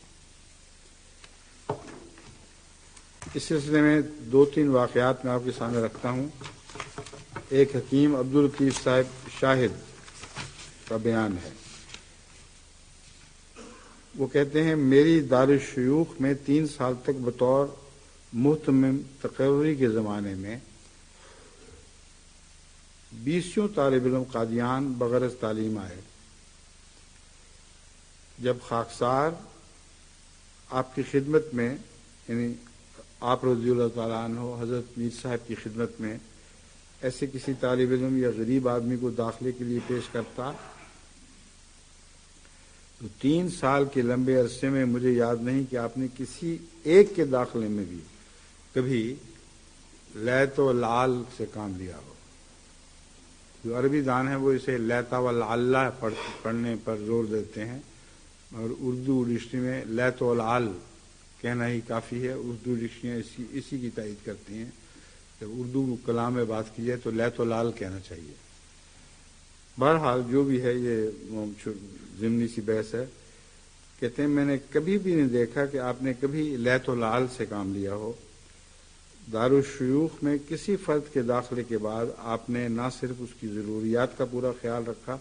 اس سلسلے میں 2-3 واقعات میں آپ کے سامنے رکھتا ہوں۔ ایک حکیم عبداللطیف صاحب شاہد کا بیان ہے، وہ کہتے ہیں میری دارالشیوخ میں 3 سال تک بطور محتمم تقرری کے زمانے میں 20 طالب علم قادیان بغرض تعلیم آئے۔ جب خاکسار آپ کی خدمت میں، یعنی آپ رضی اللہ تعالیٰ عنہ حضرت میر صاحب کی خدمت میں ایسے کسی طالب علم یا غریب آدمی کو داخلے کے لیے پیش کرتا تو 3 سال کے لمبے عرصے میں مجھے یاد نہیں کہ آپ نے کسی ایک کے داخلے میں بھی کبھی لیت و لعل سے کام لیا ہو۔ جو عربی دان ہیں وہ اسے لیتا و لعلہ پڑھنے پر زور دیتے ہیں، اور اردو ڈکشنری میں لیت و لعل کہنا ہی کافی ہے۔ اردو ڈکشنریاں اسی کی تائید کرتی ہیں، جب اردو کلام میں بات کی جائے تو لیت و لعل کہنا چاہیے۔ بہرحال جو بھی ہے، یہ ضمنی سی بحث ہے۔ کہتے ہیں میں نے کبھی بھی نہیں دیکھا کہ آپ نے کبھی لیت و لعل سے کام لیا ہو۔ دارالشیوخ میں کسی فرد کے داخلے کے بعد آپ نے نہ صرف اس کی ضروریات کا پورا خیال رکھا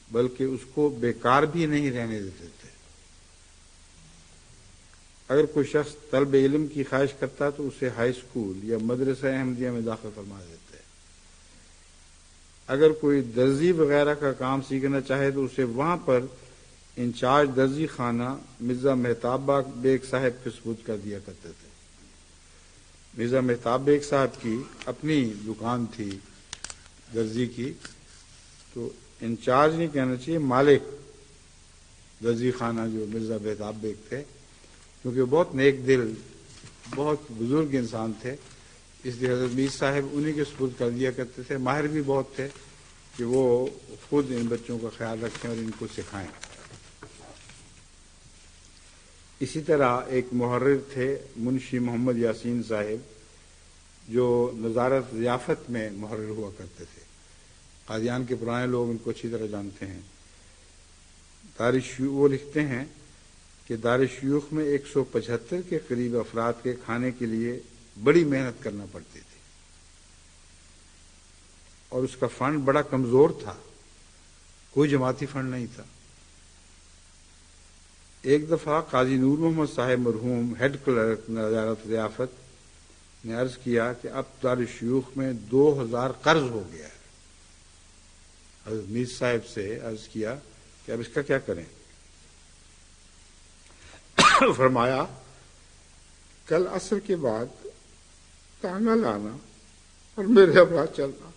بلکہ اس کو بیکار بھی نہیں رہنے دیتے تھے۔ اگر کوئی شخص طلب علم کی خواہش کرتا تو اسے ہائی اسکول یا مدرسہ احمدیہ میں داخل فرما دیتے۔ اگر کوئی درزی وغیرہ کا کام سیکھنا چاہے تو اسے وہاں پر انچارج درزی خانہ مرزا مہتاب بیگ صاحب کے سپرد کر دیا کرتے تھے۔ مرزا مہتاب بیگ صاحب کی اپنی دکان تھی درزی کی، تو انچارج نہیں کہنا چاہیے، مالک درزی خانہ جو مرزا مہتاب بیگ تھے، کیونکہ بہت نیک دل، بہت بزرگ انسان تھے، اس لیے حضرت میر صاحب انہی کے سپرد کر دیا کرتے تھے۔ ماہر بھی بہت تھے کہ وہ خود ان بچوں کا خیال رکھیں اور ان کو سکھائیں۔ اسی طرح ایک محرر تھے منشی محمد یاسین صاحب، جو نظارت ضیافت میں محرر ہوا کرتے تھے۔ قادیان کے پرانے لوگ ان کو اچھی طرح جانتے ہیں۔ وہ لکھتے ہیں کہ دارالشیوخ میں 175 کے قریب افراد کے کھانے کے لیے بڑی محنت کرنا پڑتی تھی، اور اس کا فنڈ بڑا کمزور تھا، کوئی جماعتی فنڈ نہیں تھا۔ ایک دفعہ قاضی نور محمد صاحب مرحوم ہیڈ کلرک نظارت ضیافت نے عرض کیا کہ اب دارالشیوخ میں 2000 قرض ہو گیا ہے، حضرت میر صاحب سے عرض کیا کہ اب اس کا کیا کریں؟ فرمایا کل عصر کے بعد ٹانگا لانا اور میرے ابرا چلنا.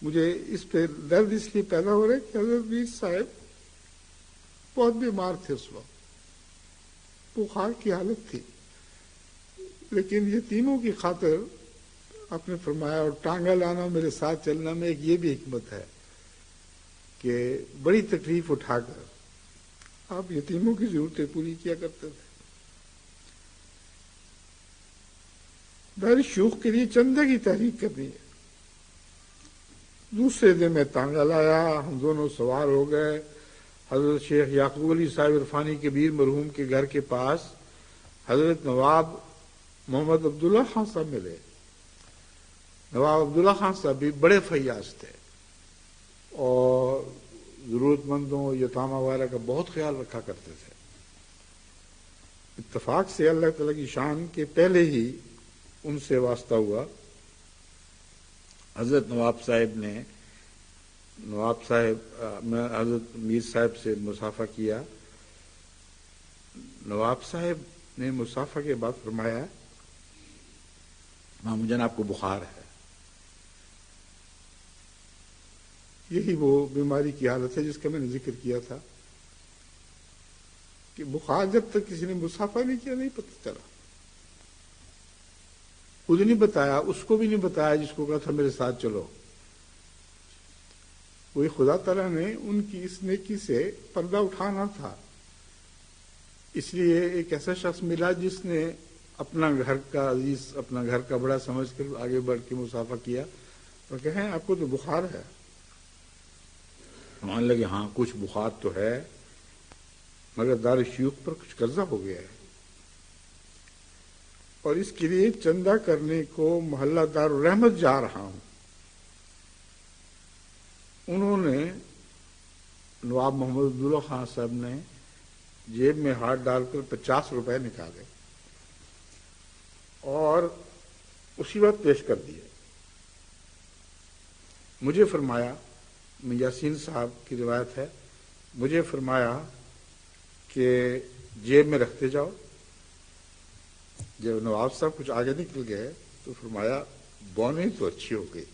مجھے اس پہ درد اس لیے پیدا ہو رہا ہے کہ حضرت میر صاحب بہت بیمار تھے، اس وقت بخار کی حالت تھی، لیکن یتیموں کی خاطر آپ نے فرمایا اور ٹانگا لانا میرے ساتھ چلنا میں ایک یہ بھی حکمت ہے کہ بڑی تکلیف اٹھا کر آپ یتیموں کی ضرورتیں پوری کیا کرتے تھے. میری شوق کے لیے چندے کی تحریک کرنی ہے. دوسرے دن میں ٹانگا لایا، ہم دونوں سوار ہو گئے. حضرت شیخ یعقوب علی صاحب عرفانی کبیر مرحوم کے گھر کے پاس حضرت نواب محمد عبداللہ خان صاحب ملے. نواب عبداللہ خان صاحب بھی بڑے فیاض تھے اور ضرورت مندوں یتامہ وغیرہ کا بہت خیال رکھا کرتے تھے. اتفاق سے اللہ تعالیٰ کی شان کے پہلے ہی ان سے واسطہ ہوا. حضرت نواب صاحب نے حضرت میر صاحب سے مصافحہ کیا. نواب صاحب نے مصافحہ کے بعد فرمایا ماموں جان آپ کو بخار ہے. یہی وہ بیماری کی حالت ہے جس کا میں نے ذکر کیا تھا کہ بخار جب تک کسی نے مصافحہ نہیں کیا نہیں پتہ چلا. خود نہیں بتایا، اس کو بھی نہیں بتایا جس کو کہا تھا میرے ساتھ چلو. وہی خدا تعالیٰ نے ان کی اس نیکی سے پردہ اٹھانا تھا، اس لیے ایک ایسا شخص ملا جس نے اپنا گھر کا عزیز، اپنا گھر کا بڑا سمجھ کر آگے بڑھ کے مصافحہ کیا اور کہیں آپ کو تو بخار ہے. مان لگے ہاں کچھ بخار تو ہے مگر دار شیوخ پر کچھ قرضہ ہو گیا ہے اور اس کے لیے چندہ کرنے کو محلہ دار الرحمت جا رہا ہوں. انہوں نے نواب محمد عبداللہ خان صاحب نے جیب میں ہاتھ ڈال کر 50 روپے نکالے اور اسی وقت پیش کر دیے. مجھے فرمایا، یاسین صاحب کی روایت ہے، مجھے فرمایا کہ جیب میں رکھتے جاؤ. جب نواب صاحب کچھ آگے نکل گئے تو فرمایا بونی تو اچھی ہو گئی.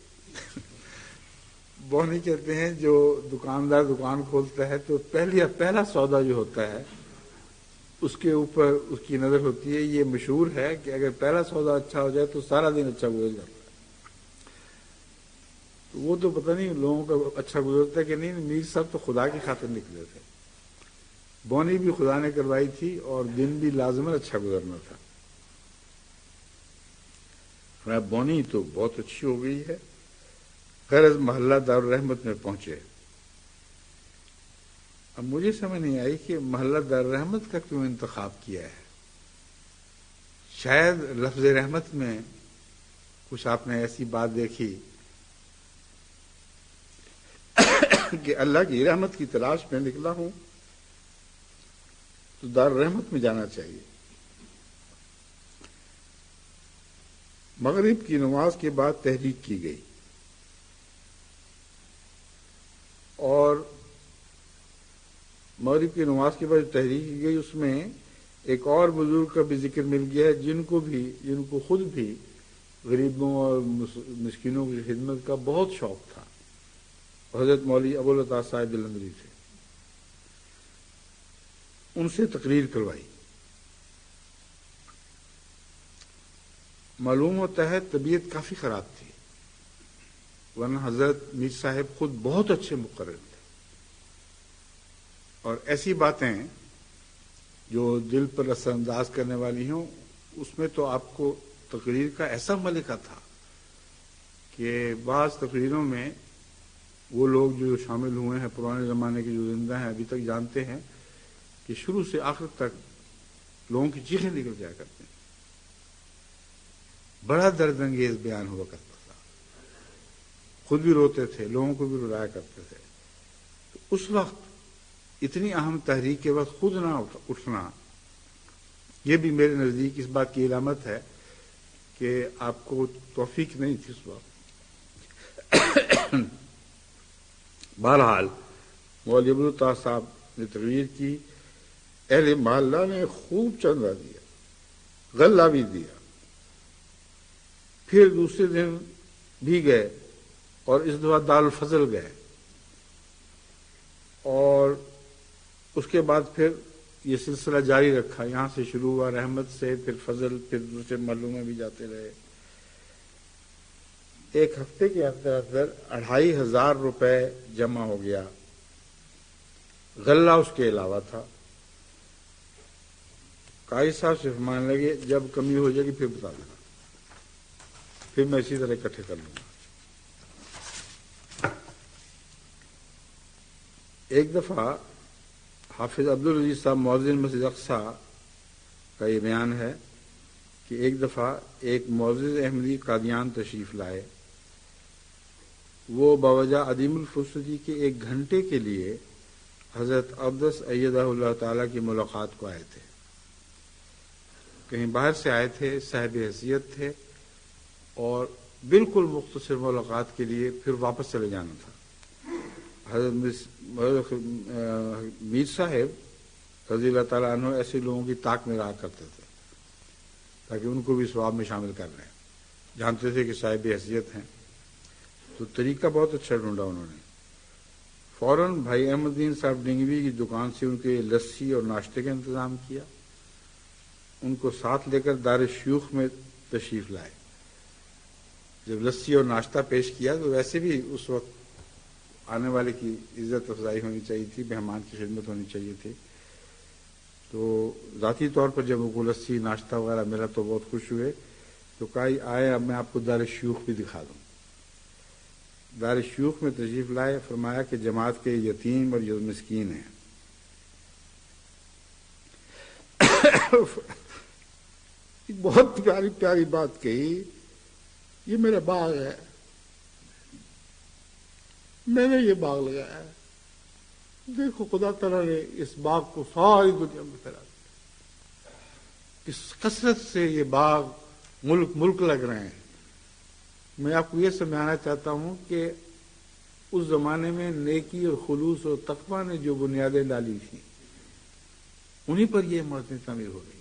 بونی کہتے ہیں جو دکاندار دکان کھولتا ہے تو پہلا سودا جو ہوتا ہے اس کے اوپر اس کی نظر ہوتی ہے. یہ مشہور ہے کہ اگر پہلا سودا اچھا ہو جائے تو سارا دن اچھا گزر جاتا ہے. تو وہ تو پتہ نہیں لوگوں کا اچھا گزرتا ہے کہ نہیں. میر صاحب تو خدا کی خاطر نکلے تھے، بونی بھی خدا نے کروائی تھی اور دن بھی لازماً اچھا گزرنا تھا. بونی تو بہت اچھی ہو گئی ہے. غرض محلہ دار الرحمت میں پہنچے. اب مجھے سمجھ نہیں آئی کہ محلہ دار الرحمت کا کیوں انتخاب کیا ہے. شاید لفظ رحمت میں کچھ آپ نے ایسی بات دیکھی کہ اللہ کی رحمت کی تلاش میں نکلا ہوں تو دار الرحمت میں جانا چاہیے. مغرب کی نماز کے بعد تحریک کی گئی اور مغرب کی نماز کے بعد تحریک کی گئی اس میں ایک اور بزرگ کا بھی ذکر مل گیا ہے جن کو خود بھی غریبوں اور مسکینوں کی خدمت کا بہت شوق تھا. حضرت مولوی ابوالعطا صاحب جلندری تھے. ان سے تقریر کروائی. معلوم ہوتا ہے طبیعت کافی خراب تھی، ورنہ حضرت میر صاحب خود بہت اچھے مقرر تھے اور ایسی باتیں جو دل پر اثر انداز کرنے والی ہوں اس میں تو آپ کو تقریر کا ایسا ملکہ تھا کہ بعض تقریروں میں وہ لوگ جو شامل ہوئے ہیں پرانے زمانے کے جو زندہ ہیں ابھی تک جانتے ہیں کہ شروع سے آخر تک لوگوں کی چیخیں نکل جایا کرتے ہیں. بڑا درد انگیز بیان ہوا کرتا تھا، خود بھی روتے تھے، لوگوں کو بھی رلایا کرتے تھے. تو اس وقت اتنی اہم تحریک کے وقت خود نہ اٹھنا یہ بھی میرے نزدیک اس بات کی علامت ہے کہ آپ کو توفیق نہیں تھی اس وقت. بہرحال مولوی عبدالطاہر صاحب نے تقریر کی، اہل محلہ نے خوب چندہ دیا، غلہ بھی دیا. پھر دوسرے دن بھی گئے اور اس دفعہ دارالفضل گئے، اور اس کے بعد پھر یہ سلسلہ جاری رکھا. یہاں سے شروع ہوا رحمت سے، پھر فضل، پھر دوسرے محلوں میں بھی جاتے رہے. ایک ہفتے کے اندر اندر 2500 روپے جمع ہو گیا. غلہ اس کے علاوہ تھا. قاضی صاحب سے فرمانے لگے جب کمی ہو جائے گی پھر بتا دینا، پھر میں اسی طرح اکٹھے کر لوں گا. ایک دفعہ حافظ عبدالعزیز صاحب مؤذن مسجد اقصی کا یہ بیان ہے کہ ایک دفعہ ایک معزز احمدی قادیان تشریف لائے. وہ باوجہ عدیم الفرصتی کے 1 گھنٹے کے لیے حضرت اقدس ایدہ اللہ تعالیٰ کی ملاقات کو آئے تھے. کہیں باہر سے آئے تھے، صاحب حیثیت تھے، اور بالکل مختصر ملاقات کے لیے پھر واپس چلے جانا تھا. حضرت میر صاحب رضی اللہ تعالیٰ عنہ ایسے لوگوں کی طاق میں رہا کرتے تھے تاکہ ان کو بھی ثواب میں شامل کر لیں. جانتے تھے کہ صاحب حیثیت ہیں، تو طریقہ بہت اچھا ڈھونڈا انہوں نے. فوراً بھائی احمد الدین صاحب ڈنگوی کی دکان سے ان کے لسی اور ناشتے کا انتظام کیا. ان کو ساتھ لے کر دار شیوخ میں تشریف لائے. جب لسی اور ناشتہ پیش کیا تو ویسے بھی اس وقت آنے والے کی عزت افزائی ہونی چاہیے تھی، مہمان کی خدمت ہونی چاہیے تھی. تو ذاتی طور پر جب ان کو لسی ناشتہ وغیرہ ملا تو بہت خوش ہوئے. تو کہا آئے اب میں آپ کو دار شیوخ بھی دکھا دوں. دار شیوخ میں تشریف لائے. فرمایا کہ جماعت کے یتیم اور مسکین ہیں. بہت پیاری پیاری بات کہی، یہ میرا باغ ہے، میں نے یہ باغ لگایا ہے، دیکھو خدا تعالیٰ نے اس باغ کو ساری دنیا میں پھیلا دیا. اس کثرت سے یہ باغ ملک ملک لگ رہے ہیں. میں آپ کو یہ سمجھانا چاہتا ہوں کہ اس زمانے میں نیکی اور خلوص اور تقویٰ نے جو بنیادیں ڈالی تھیں انہی پر یہ عمارتیں تعمیر ہو رہی ہیں.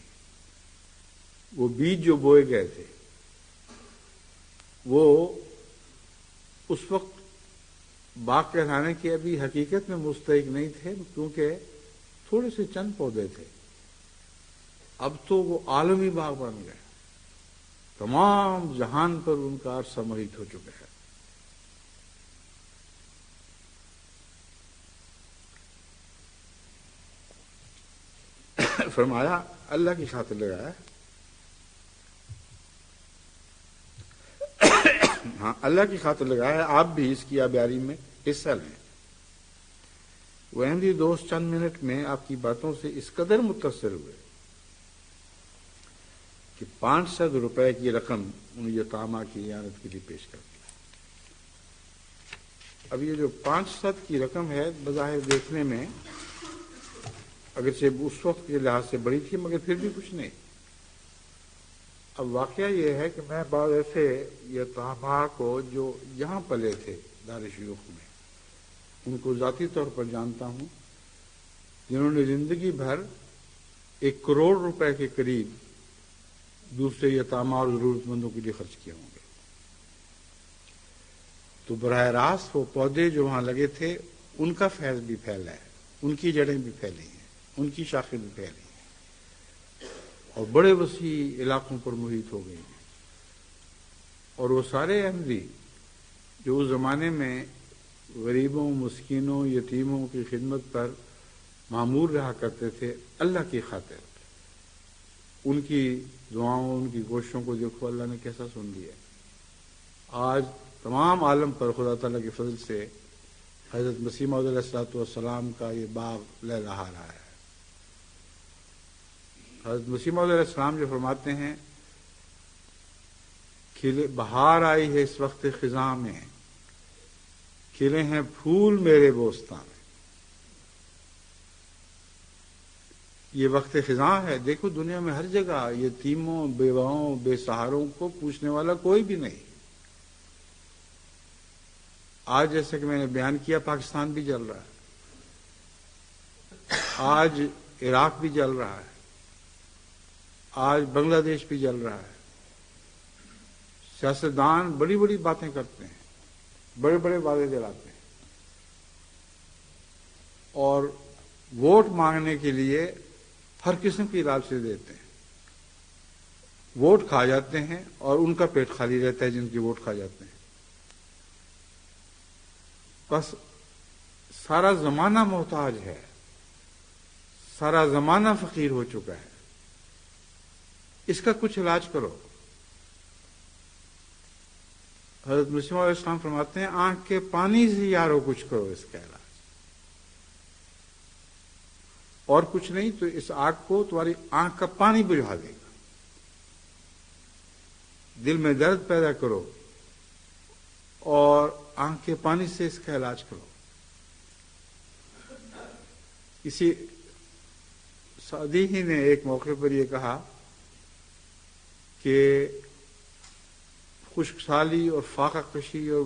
وہ بیج جو بوئے گئے تھے وہ اس وقت باغ کہلانے کے ابھی حقیقت میں مستحق نہیں تھے، کیونکہ تھوڑے سے چند پودے تھے. اب تو وہ عالمی باغ بن گئے، تمام جہان پر ان کا عرصہ محیط ہو چکا ہے. فرمایا اللہ کی خاطر لگایا. ہاں اللہ کی خاطر لگایا ہے، آپ بھی اس کی آبیاری میں حصہ لیں. وہ احمدی دوست چند منٹ میں آپ کی باتوں سے اس قدر متاثر ہوئے کہ 500 روپے کی رقم ان یتامہ کی اعانت کے لیے پیش کر دی. اب یہ جو 500 کی رقم ہے بظاہر دیکھنے میں اگرچہ اس وقت کے لحاظ سے بڑی تھی مگر پھر بھی کچھ نہیں. اب واقعہ یہ ہے کہ میں بعض ایسے یتامہ کو جو یہاں پلے تھے دار شیوخ میں ان کو ذاتی طور پر جانتا ہوں، جنہوں نے زندگی بھر 1 کروڑ روپے کے قریب دوسرے یتامہ اور ضرورت مندوں کے لیے خرچ کیے ہوں گے. تو براہ راست وہ پودے جو وہاں لگے تھے ان کا فیض بھی پھیلا ہے، ان کی جڑیں بھی پھیلی ہیں، ان کی شاخیں بھی پھیلی ہیں اور بڑے وسیع علاقوں پر محیط ہو گئی ہیں. اور وہ سارے احمدی جو اس زمانے میں غریبوں، مسکینوں، یتیموں کی خدمت پر معمور رہا کرتے تھے، اللہ کی خاطر ان کی دعاؤں، ان کی کوششوں کو دیکھو اللہ نے کیسا سن لیا. آج تمام عالم پر خدا تعالیٰ کے فضل سے حضرت مسیح موعود علیہ الصلوۃ والسلام کا یہ باغ لہلہا رہا ہے. حضرت مسیح موعود علیہ السلام جو فرماتے ہیں کھلے بہار آئی ہے اس وقت خزاں میں، کھلے ہیں پھول میرے بوستان میں. یہ وقت خزاں ہے. دیکھو دنیا میں ہر جگہ یتیموں، بیواؤں، بے سہاروں کو پوچھنے والا کوئی بھی نہیں. آج جیسے کہ میں نے بیان کیا پاکستان بھی جل رہا ہے، آج عراق بھی جل رہا ہے، آج بنگلہ دیش بھی جل رہا ہے۔ سیاستدان بڑی بڑی باتیں کرتے ہیں، بڑے بڑے وعدے دلاتے ہیں، اور ووٹ مانگنے کے لیے ہر قسم کی لالچ دیتے ہیں۔ ووٹ کھا جاتے ہیں اور ان کا پیٹ خالی رہتا ہے جن کے ووٹ کھا جاتے ہیں۔ بس سارا زمانہ محتاج ہے، سارا زمانہ فقیر ہو چکا ہے، اس کا کچھ علاج کرو۔ حضرت مسیح علیہ السلام فرماتے ہیں آنکھ کے پانی سے یارو کچھ کرو اس کا علاج، اور کچھ نہیں تو اس آگ کو تمہاری آنکھ کا پانی بجھا دے گا۔ دل میں درد پیدا کرو اور آنکھ کے پانی سے اس کا علاج کرو۔ کسی سعودی ہی نے ایک موقع پر یہ کہا کہ خشک سالی اور فاقہ کشی اور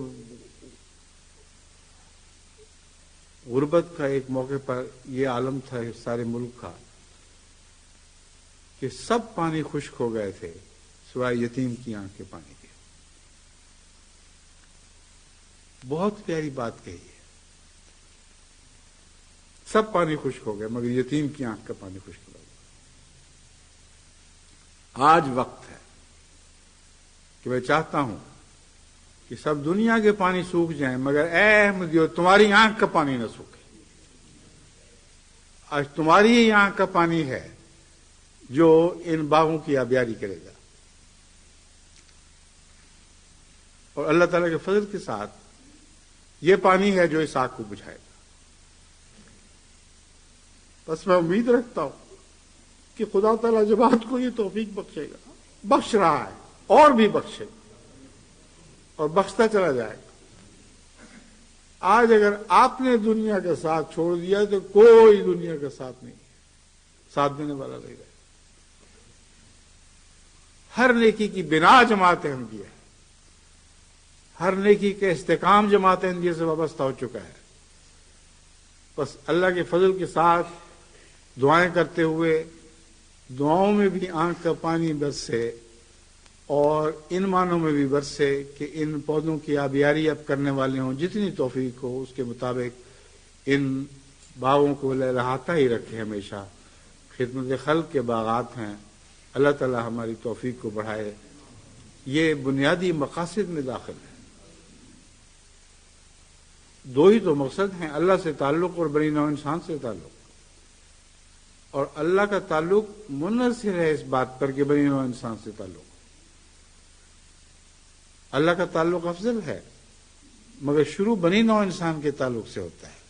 غربت کا ایک موقع پر یہ عالم تھا سارے ملک کا کہ سب پانی خشک ہو گئے تھے سوائے یتیم کی آنکھ کے پانی کے۔ بہت پیاری بات کہی ہے، سب پانی خشک ہو گئے مگر یتیم کی آنکھ کا پانی خشک ہو گیا۔ آج وقت ہے کہ میں چاہتا ہوں کہ سب دنیا کے پانی سوکھ جائیں مگر اے احمدیو تمہاری آنکھ کا پانی نہ سوکھے۔ آج تمہاری ہی آنکھ کا پانی ہے جو ان باغوں کی آبیاری کرے گا، اور اللہ تعالیٰ کے فضل کے ساتھ یہ پانی ہے جو اس آگ کو بجھائے گا۔ بس میں امید رکھتا ہوں کہ خدا تعالیٰ جماعت کو یہ توفیق بخشے گا، بخش رہا ہے اور بھی بخشے گا اور بخشتا چلا جائے گا۔ آج اگر آپ نے دنیا کا ساتھ چھوڑ دیا تو کوئی دنیا کا ساتھ نہیں، ساتھ دینے والا نہیں رہے۔ ہر نیکی کی بنا جماعت احمدیہ ہے، ہر نیکی کے استحکام جماعت احمدیہ سے وابستہ ہو چکا ہے۔ بس اللہ کے فضل کے ساتھ دعائیں کرتے ہوئے دعاؤں میں بھی آنکھ کا پانی برسے اور ان معنوں میں بھی برسے کہ ان پودوں کی آبیاری اب کرنے والے ہوں، جتنی توفیق ہو اس کے مطابق ان باغوں کو لہلہاتا ہی رکھے ہمیشہ۔ خدمت خلق کے باغات ہیں، اللہ تعالی ہماری توفیق کو بڑھائے۔ یہ بنیادی مقاصد میں داخل ہے۔ دو ہی تو مقصد ہیں، اللہ سے تعلق اور بنی نوع انسان سے تعلق، اور اللہ کا تعلق منحصر ہے اس بات پر کہ بنی نوع انسان سے تعلق۔ اللہ کا تعلق افضل ہے مگر شروع بنی نوع انسان کے تعلق سے ہوتا ہے۔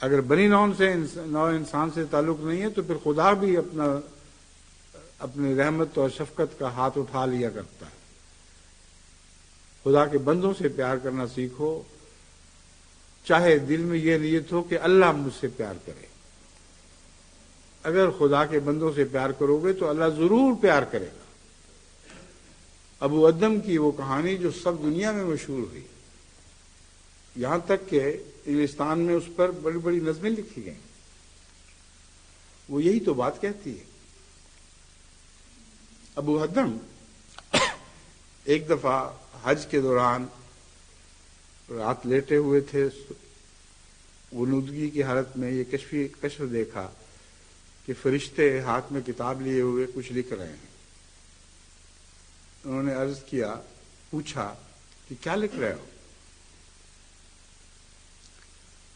اگر بنی نوع انسان سے تعلق نہیں ہے تو پھر خدا بھی اپنی رحمت اور شفقت کا ہاتھ اٹھا لیا کرتا ہے۔ خدا کے بندوں سے پیار کرنا سیکھو، چاہے دل میں یہ نیت ہو کہ اللہ مجھ سے پیار کرے۔ اگر خدا کے بندوں سے پیار کرو گے تو اللہ ضرور پیار کرے گا۔ ابو ادم کی وہ کہانی جو سب دنیا میں مشہور ہوئی، یہاں تک کہ انگلستان میں اس پر بڑی بڑی نظمیں لکھی گئیں، وہ یہی تو بات کہتی ہے۔ ابو ادم ایک دفعہ حج کے دوران رات لیٹے ہوئے تھے، غنودگی کی حالت میں یہ کشف دیکھا کہ فرشتے ہاتھ میں کتاب لیے ہوئے کچھ لکھ رہے ہیں۔ انہوں نے عرض کیا، پوچھا کہ کیا لکھ رہے ہو؟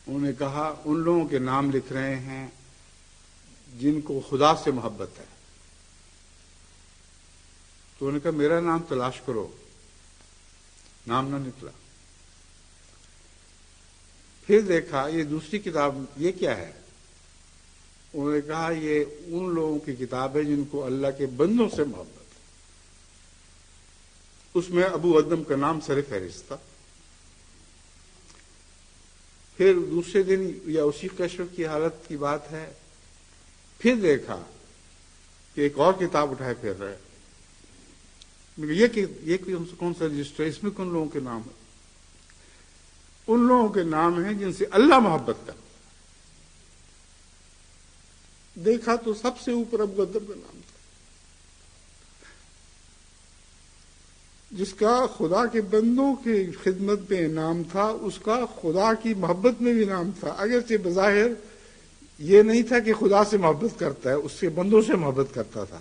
انہوں نے کہا ان لوگوں کے نام لکھ رہے ہیں جن کو خدا سے محبت ہے۔ تو انہوں نے کہا میرا نام تلاش کرو، نام نہ نکلا۔ پھر دیکھا یہ دوسری کتاب، یہ کیا ہے؟ انہوں نے کہا یہ ان لوگوں کی کتاب ہے جن کو اللہ کے بندوں سے محبت ہے۔ اس میں ابو ادم کا نام سر فہرست تھا۔ پھر دوسرے دن یا اسی کشف کی حالت کی بات ہے، پھر دیکھا کہ ایک اور کتاب اٹھائے پھر رہے، یہ کون سا رجسٹر ہے، اس میں کون لوگوں کے نام ہے؟ ان لوگوں کے نام ہیں جن سے اللہ محبت کرتا. دیکھا تو سب سے اوپر ابو غدر کا نام تھا، جس کا خدا کے بندوں کی خدمت میں نام تھا، اس کا خدا کی محبت میں بھی نام تھا. اگرچہ بظاہر یہ نہیں تھا کہ خدا سے محبت کرتا ہے، اس کے بندوں سے محبت کرتا تھا،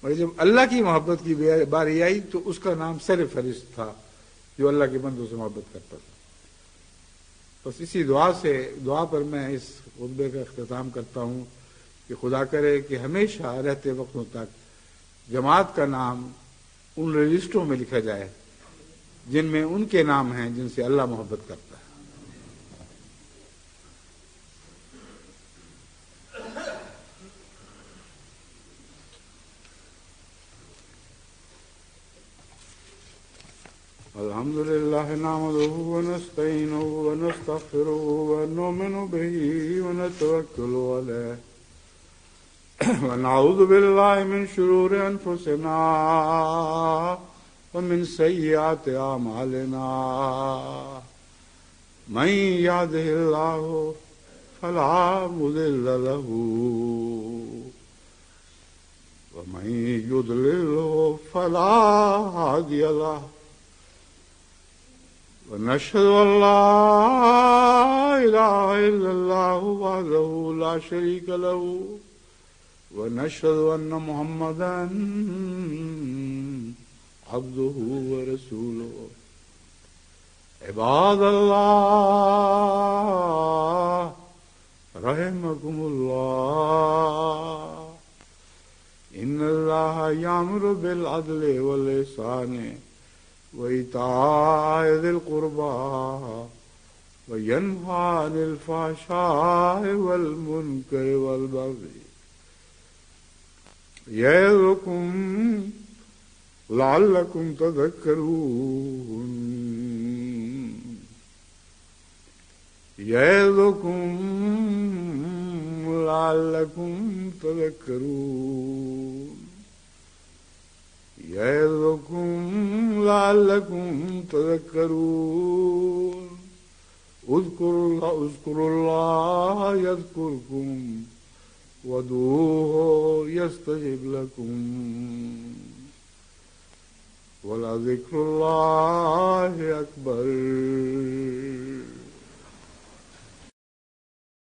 مگر جب اللہ کی محبت کی باری آئی تو اس کا نام سر فہرست تھا، جو اللہ کے بندوں سے محبت کرتا تھا. بس اسی دعا پر میں اس خطبے کا اختتام کرتا ہوں کہ خدا کرے کہ ہمیشہ رہتے وقتوں تک جماعت کا نام ان رجسٹروں میں لکھا جائے جن میں ان کے نام ہیں جن سے اللہ محبت کرتا ہے. الحمد للہ نحمده ونستعینه ونستغفره ونؤمن به ونتوکل علیہ ونعوذ باللہ من شرور انفسنا ومن سیئات اعمالنا من یهده اللہ فلا مضل له ومن یضلل فلا هادی له ونشهد أن لا إله إلا الله وحده لا شريك له ونشهد أن محمدا عبده ورسوله. عباد الله رحمكم الله إن الله يأمر بالعدل والإحسان وإيتاء ذي القربى وينهى عن الفحشاء والمنكر والبغي يعظكم لعلكم تذكرون يعظكم لعلكم تذكرون يعظكم لعلكم تذكرون. اذكروا الله يذكركم وادعوه يستجب لكم ولذكر الله أكبر.